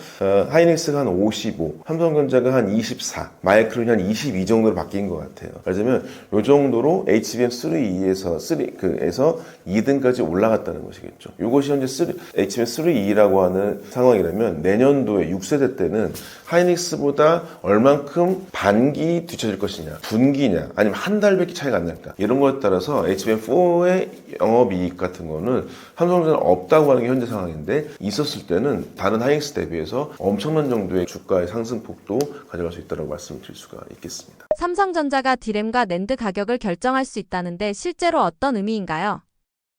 하이닉스가 한 55, 삼성전자가 한 24, 마이크론이 한 22 정도로 바뀐 것 같아요. 말하자면 이 정도로 HBM3E에서 2등까지 올라갔다는 것이겠죠. 이것이 현재 HBM3E라고 하는 상황이라면 내년도에 6세대 때는 하이닉스보다 얼만큼 반기 뒤쳐질 것이냐, 분기냐, 아니면 한 달밖에 차이가 안 날까 이런 거에 따라서 HBM4의 영업이익 같은 거는 삼성전자는 없다고 하는 게 현재 상황인데 있었을 때는 다른 하이닉스 대비해서 엄청난 정도의 주가의 상승폭도 가져갈 수 있다고 말씀드릴 수가 있겠습니다. 삼성전자가 디램과 낸드 가격을 결정할 수 있다는데 실제로 어떤 의미인가요?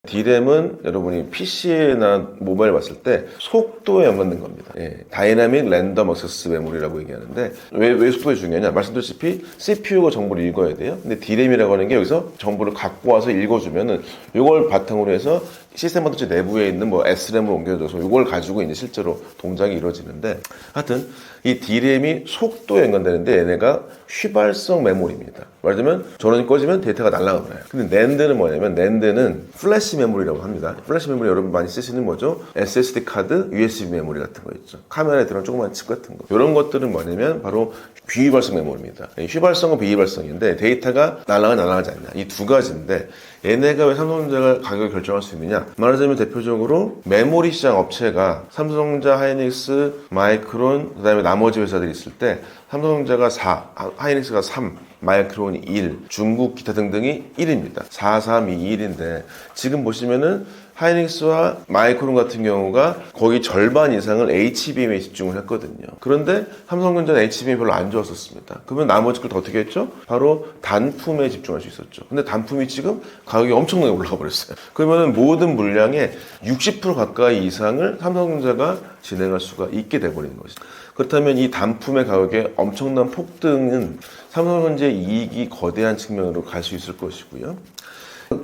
D램은 여러분이 PC나 모바일 봤을 때 속도에 연관된 겁니다. 다이나믹 랜덤 액세스 메모리라고 얘기하는데 왜 속도가 중요하냐? 말씀드렸다시피 CPU가 정보를 읽어야 돼요. 근데 D램이라고 하는 게 여기서 정보를 갖고 와서 읽어주면은 이걸 바탕으로 해서 시스템 반도체 내부에 있는 뭐 SRAM을 옮겨줘서 이걸 가지고 이제 실제로 동작이 이루어지는데 하여튼 이 D램이 속도에 연관되는데 얘네가 휘발성 메모리입니다. 말하자면 전원이 꺼지면 데이터가 날아가요. 근데 낸드는 뭐냐면 낸드는 플래시 메모리라고 합니다. 플래시 메모리 여러분 많이 쓰시는 뭐죠? SSD 카드, USB 메모리 같은 거 있죠. 카메라에 들어간 조그만 칩 같은 거. 이런 것들은 뭐냐면 바로 비휘발성 메모리입니다. 휘발성은 비휘발성인데 데이터가 날아가지 않냐. 이 두 가지인데 얘네가 왜 삼성전자가 가격을 결정할 수 있느냐? 말하자면 대표적으로 메모리 시장 업체가 삼성전자, 하이닉스, 마이크론, 그 다음에 나머지 회사들이 있을 때 삼성전자가 4, 하이닉스가 3, 마이크론이 1, 중국 기타 등등이 1입니다. 4, 3, 2, 1인데 지금 보시면은 하이닉스와 마이크론 같은 경우가 거의 절반 이상을 HBM에 집중을 했거든요. 그런데 삼성전자는 HBM이 별로 안 좋았었습니다. 그러면 나머지 걸 어떻게 했죠? 바로 단품에 집중할 수 있었죠. 근데 단품이 지금 가격이 엄청나게 올라가 버렸어요. 그러면 모든 물량의 60% 가까이 이상을 삼성전자가 진행할 수가 있게 돼버리는 것이죠. 그렇다면 이 단품의 가격의 엄청난 폭등은 삼성전자의 이익이 거대한 측면으로 갈 수 있을 것이고요.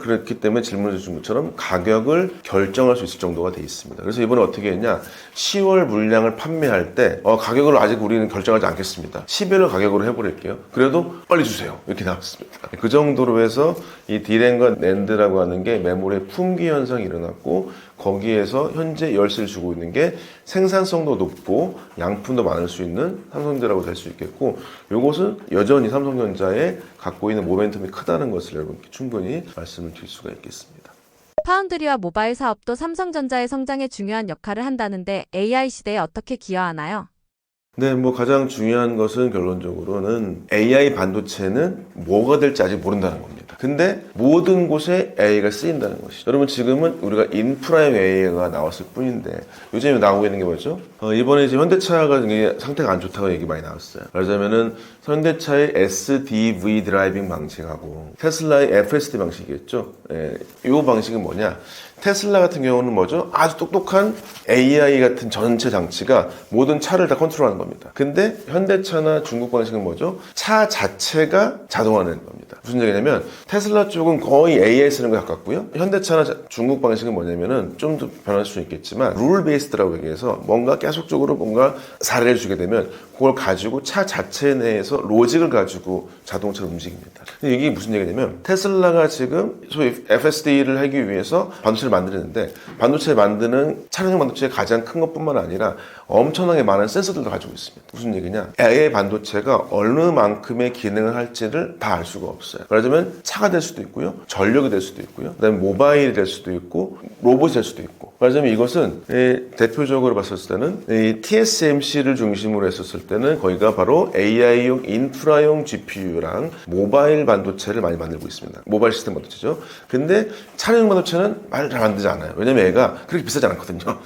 그렇기 때문에 질문해 주신 것처럼 가격을 결정할 수 있을 정도가 돼 있습니다. 그래서 이번에 어떻게 했냐? 10월 물량을 판매할 때 가격을 아직 우리는 결정하지 않겠습니다. 11월 가격으로 해버릴게요. 그래도 빨리 주세요. 이렇게 나왔습니다. 그 정도로 해서 이 D램과 낸드라고 하는 게 메모리의 품귀 현상이 일어났고 거기에서 현재 열쇠를 주고 있는 게 생산성도 높고 양품도 많을 수 있는 삼성전자라고 될 수 있겠고 이것은 여전히 삼성전자에 갖고 있는 모멘텀이 크다는 것을 여러분께 충분히 말씀을 드릴 수가 있겠습니다. 파운드리와 모바일 사업도 삼성전자의 성장에 중요한 역할을 한다는데 AI 시대에 어떻게 기여하나요? 네, 가장 중요한 것은 결론적으로는 AI 반도체는 뭐가 될지 아직 모른다는 겁니다. 근데 모든 곳에 AI가 쓰인다는 것이죠. 여러분 지금은 우리가 인프라에 AI가 나왔을 뿐인데 요즘에 나오고 있는 게 뭐죠? 이번에 이제 현대차가 상태가 안 좋다고 얘기 많이 나왔어요. 말하자면은 현대차의 SDV 드라이빙 방식하고 테슬라의 FSD 방식이겠죠. 이 방식은 뭐냐? 테슬라 같은 경우는 뭐죠? 아주 똑똑한 AI 같은 전체 장치가 모든 차를 다 컨트롤하는 겁니다. 근데 현대차나 중국 방식은 뭐죠? 차 자체가 자동화하는 겁니다. 무슨 얘기냐면 테슬라 쪽은 거의 AI 쓰는 것 가깝고요. 현대차나 중국 방식은 뭐냐면은 좀 더 변할 수 있겠지만 룰 베이스드라고 얘기해서 뭔가 계속적으로 뭔가 사례를 주게 되면 그걸 가지고 차 자체 내에서 로직을 가지고 자동차를 움직입니다. 근데 이게 무슨 얘기냐면 테슬라가 지금 소위 FSD를 하기 위해서 반도체를 만드는데 반도체 만드는 차량용 반도체의 가장 큰 것뿐만 아니라 엄청나게 많은 센서들도 가지고 있습니다. 무슨 얘기냐? AI 반도체가 어느 만큼의 기능을 할지를 다 알 수가 없어요. 말하자면 차가 될 수도 있고요. 전력이 될 수도 있고요. 그다음에 모바일이 될 수도 있고 로봇이 될 수도 있고. 말하자면 이것은 대표적으로 봤을 때는 이 TSMC를 중심으로 했었을 때는 거기가 바로 AI용 인프라용 GPU랑 모바일 반도체를 많이 만들고 있습니다. 모바일 시스템 반도체죠. 근데 차량용 반도체는 말 잘 만들지 않아요. 왜냐면 얘가 그렇게 비싸지 않거든요.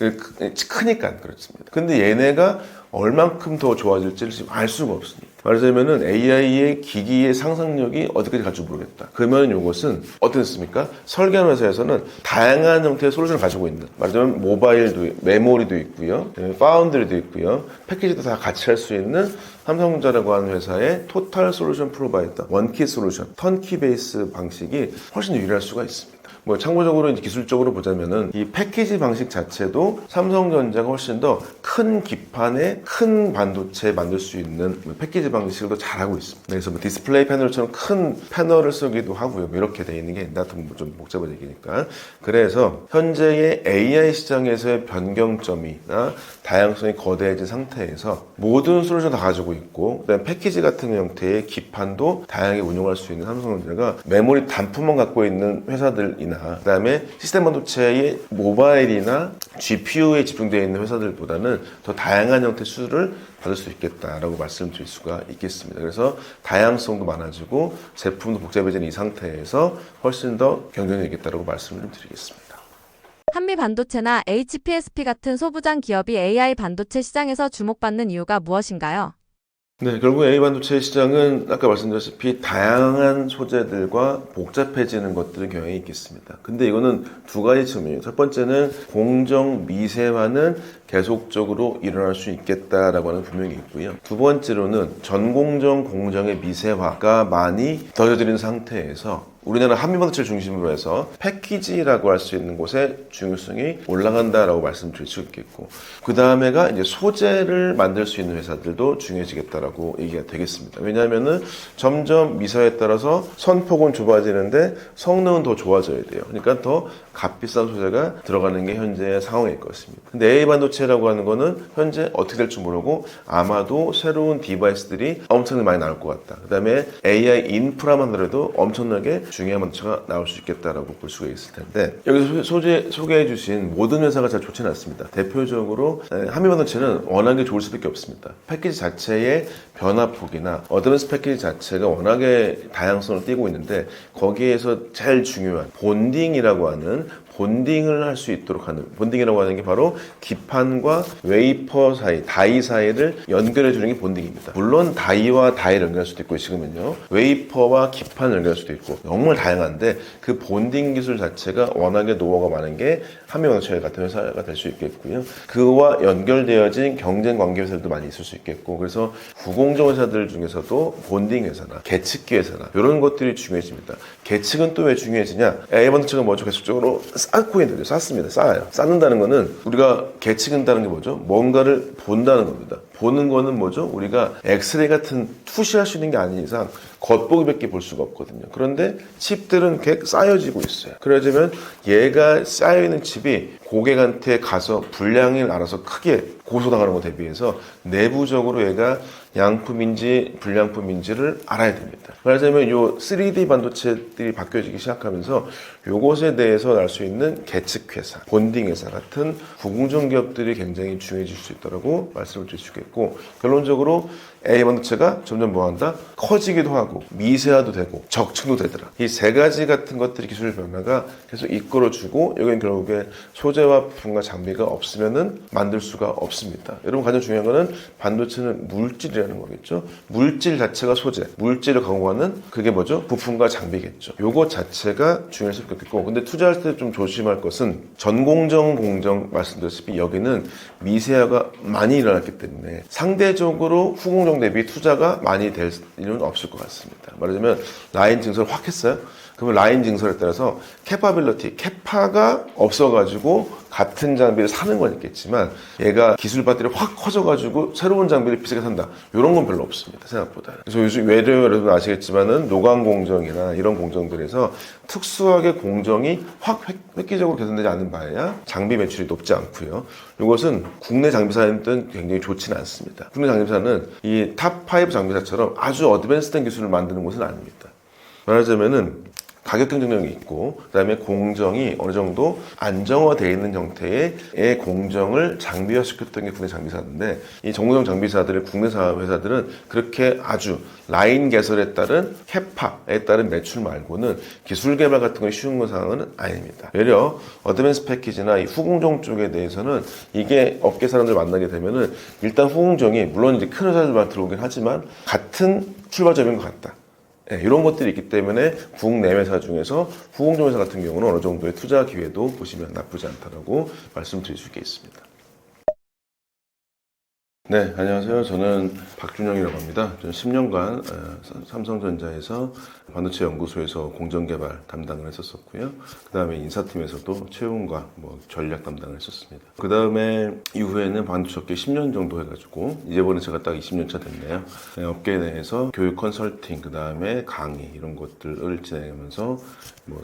크니까 그렇습니다. 근데 얘네가 얼만큼 더 좋아질지를 지금 알 수가 없습니다. 말하자면은 AI의 기기의 상상력이 어디까지 갈지 모르겠다. 그러면 이것은 어떻습니까? 설계하는 회사에서는 다양한 형태의 솔루션을 가지고 있는, 말하자면 모바일도, 메모리도 있고요, 파운드리도 있고요, 패키지도 다 같이 할 수 있는 삼성전자라고 하는 회사의 토탈 솔루션 프로바이더, 원키 솔루션, 턴키 베이스 방식이 훨씬 유리할 수가 있습니다. 참고적으로 이제 기술적으로 보자면은 이 패키지 방식 자체도 삼성전자가 훨씬 더 큰 기판에 큰 반도체 만들 수 있는 패키지 방식을 더 잘하고 있습니다. 그래서 디스플레이 패널처럼 큰 패널을 쓰기도 하고요. 이렇게 돼 있는 게 나도 좀 복잡한 얘기니까. 그래서 현재의 AI 시장에서의 변경점이나 다양성이 거대해진 상태에서 모든 솔루션 다 가지고 있고, 그다음에 패키지 같은 형태의 기판도 다양하게 운용할 수 있는 삼성전자가 메모리 단품만 갖고 있는 회사들이나, 그다음에 시스템 반도체의 모바일이나 GPU에 집중되어 있는 회사들보다는 더 다양한 형태의 수주를 받을 수 있겠다라고 말씀드릴 수가 있겠습니다. 그래서 다양성도 많아지고 제품도 복잡해지는 이 상태에서 훨씬 더 경쟁력이 있겠다라고 말씀을 좀 드리겠습니다. 한미 반도체나 HPSP 같은 소부장 기업이 AI 반도체 시장에서 주목받는 이유가 무엇인가요? 네, 결국 AI 반도체 시장은 아까 말씀드렸다시피 다양한 소재들과 복잡해지는 것들은 경향이 있겠습니다. 근데 이거는 두 가지 측면이에요. 첫 번째는 공정 미세화는 계속적으로 일어날 수 있겠다라고 하는 분명히 있고요. 두 번째로는 전공정 공정의 미세화가 많이 더뎌지는 상태에서 우리나라 한미반도체를 중심으로 해서 패키지라고 할 수 있는 곳의 중요성이 올라간다라고 말씀드릴 수 있겠고, 그 다음에가 이제 소재를 만들 수 있는 회사들도 중요해지겠다라고 얘기가 되겠습니다. 왜냐하면은 점점 미사에 따라서 선폭은 좁아지는데 성능은 더 좋아져야 돼요. 그러니까 더 값비싼 소재가 들어가는 게 현재의 상황일 것입니다. 근데 AI 반도체라고 하는 거는 현재 어떻게 될지 모르고 아마도 새로운 디바이스들이 엄청나게 많이 나올 것 같다. 그 다음에 AI 인프라만 하더라도 엄청나게 중요한 반도체가 나올 수 있겠다라고 볼 수가 있을 텐데, 여기서 소개해 주신 모든 회사가 잘 좋지는 않습니다. 대표적으로 한미반도체는 워낙에 좋을 수밖에 없습니다. 패키지 자체의 변화폭이나 어드밴스 패키지 자체가 워낙에 다양성을 띠고 있는데, 거기에서 제일 중요한 본딩이라고 하는 본딩을 할 수 있도록 하는, 본딩이라고 하는 게 바로 기판과 웨이퍼 사이, 다이 사이를 연결해 주는 게 본딩입니다. 물론 다이와 다이를 연결할 수도 있고, 지금은요 웨이퍼와 기판을 연결할 수도 있고 정말 다양한데, 그 본딩 기술 자체가 워낙에 노하우가 많은 게 한미반도체 같은 회사가 될 수 있겠고요. 그와 연결되어진 경쟁 관계 회사들도 많이 있을 수 있겠고, 그래서 구공정 회사들 중에서도 본딩 회사나 계측기 회사나 이런 것들이 중요해집니다. 계측은 또 왜 중요해지냐? AI 반도체가 먼저 계속적으로 쌓고 있는 거죠. 쌓습니다. 쌓아요. 쌓는다는 거는, 우리가 계측한다는 게 뭐죠? 뭔가를 본다는 겁니다. 보는 거는 뭐죠? 우리가 엑스레이 같은 투시할 수 있는 게 아닌 이상 겉보기밖에 볼 수가 없거든요. 그런데 칩들은 계속 쌓여지고 있어요. 그러자면 얘가 쌓여있는 칩이 고객한테 가서 불량을 알아서 크게 고소당하는 것 대비해서 내부적으로 얘가 양품인지 불량품인지를 알아야 됩니다. 말하자면 요 3D 반도체들이 바뀌어지기 시작하면서 요것에 대해서 알 수 있는 계측회사, 본딩회사 같은 구공정 기업들이 굉장히 중요해질 수 있다고 말씀을 드릴 수 있겠고, 결론적으로 AI 반도체가 점점 뭐한다? 커지기도 하고 미세화도 되고 적층도 되더라. 이 세 가지 같은 것들이 기술 변화가 계속 이끌어주고, 여기는 결국에 소재와 부품과 장비가 없으면은 만들 수가 없습니다. 여러분, 가장 중요한 거는 반도체는 물질이라는 거겠죠. 물질 자체가 소재, 물질을 가공하는 그게 뭐죠? 부품과 장비겠죠. 요거 자체가 중요할 수 있겠고, 근데 투자할 때 좀 조심할 것은 전공정 공정 말씀드렸다시피 여기는 미세화가 많이 일어났기 때문에 상대적으로 후공정 대비 투자가 많이 될 일은 없을 것 같습니다. 말하자면 라인 증설을 확 했어요. 그러면 라인 증설에 따라서 캐파빌리티, 캐파가 없어가지고 같은 장비를 사는 건 있겠지만, 얘가 기술 발달이 확 커져가지고 새로운 장비를 비싸게 산다, 이런 건 별로 없습니다, 생각보다. 그래서 요즘 외래어 여러분 아시겠지만은 노광 공정이나 이런 공정들에서 특수하게 공정이 확 획기적으로 개선되지 않는 바에야 장비 매출이 높지 않고요. 이것은 국내 장비사들은 굉장히 좋지는 않습니다. 국내 장비사는 이 탑5 장비사처럼 아주 어드밴스된 기술을 만드는 곳은 아닙니다. 말하자면은 가격 경쟁력이 있고, 그 다음에 공정이 어느 정도 안정화되어 있는 형태의 공정을 장비화시켰던 게 국내 장비사인데, 이 정보용 장비사들의 국내 회사들은 그렇게 아주 라인 개설에 따른 캐파에 따른 매출 말고는 기술 개발 같은 건 쉬운 상황은 아닙니다. 외려 어드밴스 패키지나 이 후공정 쪽에 대해서는 이게 업계 사람들 만나게 되면은 일단 후공정이 물론 이제 큰 회사들만 들어오긴 하지만 같은 출발점인 것 같다. 네, 이런 것들이 있기 때문에 국내 회사 중에서 후공정 회사 같은 경우는 어느 정도의 투자 기회도 보시면 나쁘지 않다라고 말씀드릴 수 있겠습니다. 네, 안녕하세요. 저는 박준영이라고 합니다. 저는 10년간 삼성전자에서 반도체 연구소에서 공정개발 담당을 했었고요. 그 다음에 인사팀에서도 채용과 전략 담당을 했었습니다. 그 다음에 이후에는 반도체 업계 10년 정도 해가지고 이제번에 제가 딱 20년 차 됐네요. 업계 내에서 교육 컨설팅, 그 다음에 강의 이런 것들을 진행하면서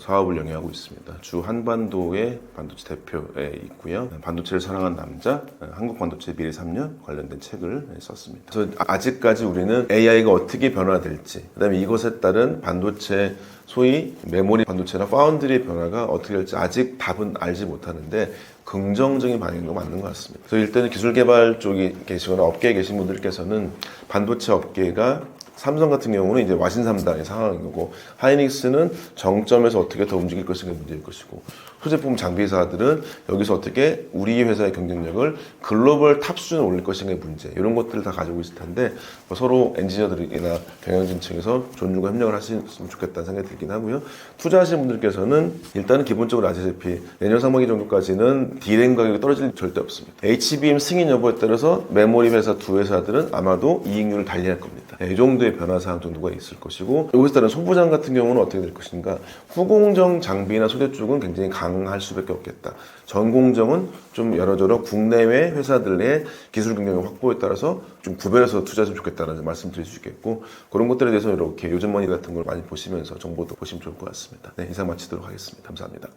사업을 영위하고 있습니다. 주 한반도의 반도체 대표에 있고요. 반도체를 사랑한 남자, 한국 반도체 미래 3년 관련된 관련된 책을 썼습니다. 그래서 아직까지 우리는 AI가 어떻게 변화될지, 그다음에 이것에 따른 반도체 소위 메모리 반도체나 파운드리의 변화가 어떻게 될지 아직 답은 알지 못하는데 긍정적인 반응도 맞는 것 같습니다. 그래서 일단은 기술 개발 쪽에 계시거나 업계에 계신 분들께서는 반도체 업계가 삼성 같은 경우는 이제 와신삼당의 상황인 거고, 하이닉스는 정점에서 어떻게 더 움직일 것인가 문제일 것이고, 소제품 장비사들은 여기서 어떻게 우리 회사의 경쟁력을 글로벌 탑 수준에 올릴 것인가의 문제, 이런 것들을 다 가지고 있을 텐데 서로 엔지니어들이나 경영진 층에서 존중과 협력을 하시면 좋겠다는 생각이 들긴 하고요. 투자하시는 분들께서는 일단은 기본적으로 아시다시피 내년 상반기 정도까지는 D램 가격이 떨어질 일 절대 없습니다. HBM 승인 여부에 따라서 메모리 회사 두 회사들은 아마도 이익률을 달리할 겁니다. 이 정도의 변화사항 정도가 있을 것이고, 여기서 따른 소부장 같은 경우는 어떻게 될 것인가. 후공정 장비나 소재 쪽은 굉장히 강할 수밖에 없겠다. 전공정은 좀 여러저러 국내외 회사들의 기술 경쟁력 확보에 따라서 좀 구별해서 투자했으면 좋겠다는 말씀 드릴 수 있겠고, 그런 것들에 대해서 이렇게 요즘 머니 같은 걸 많이 보시면서 정보도 보시면 좋을 것 같습니다. 네, 이상 마치도록 하겠습니다. 감사합니다.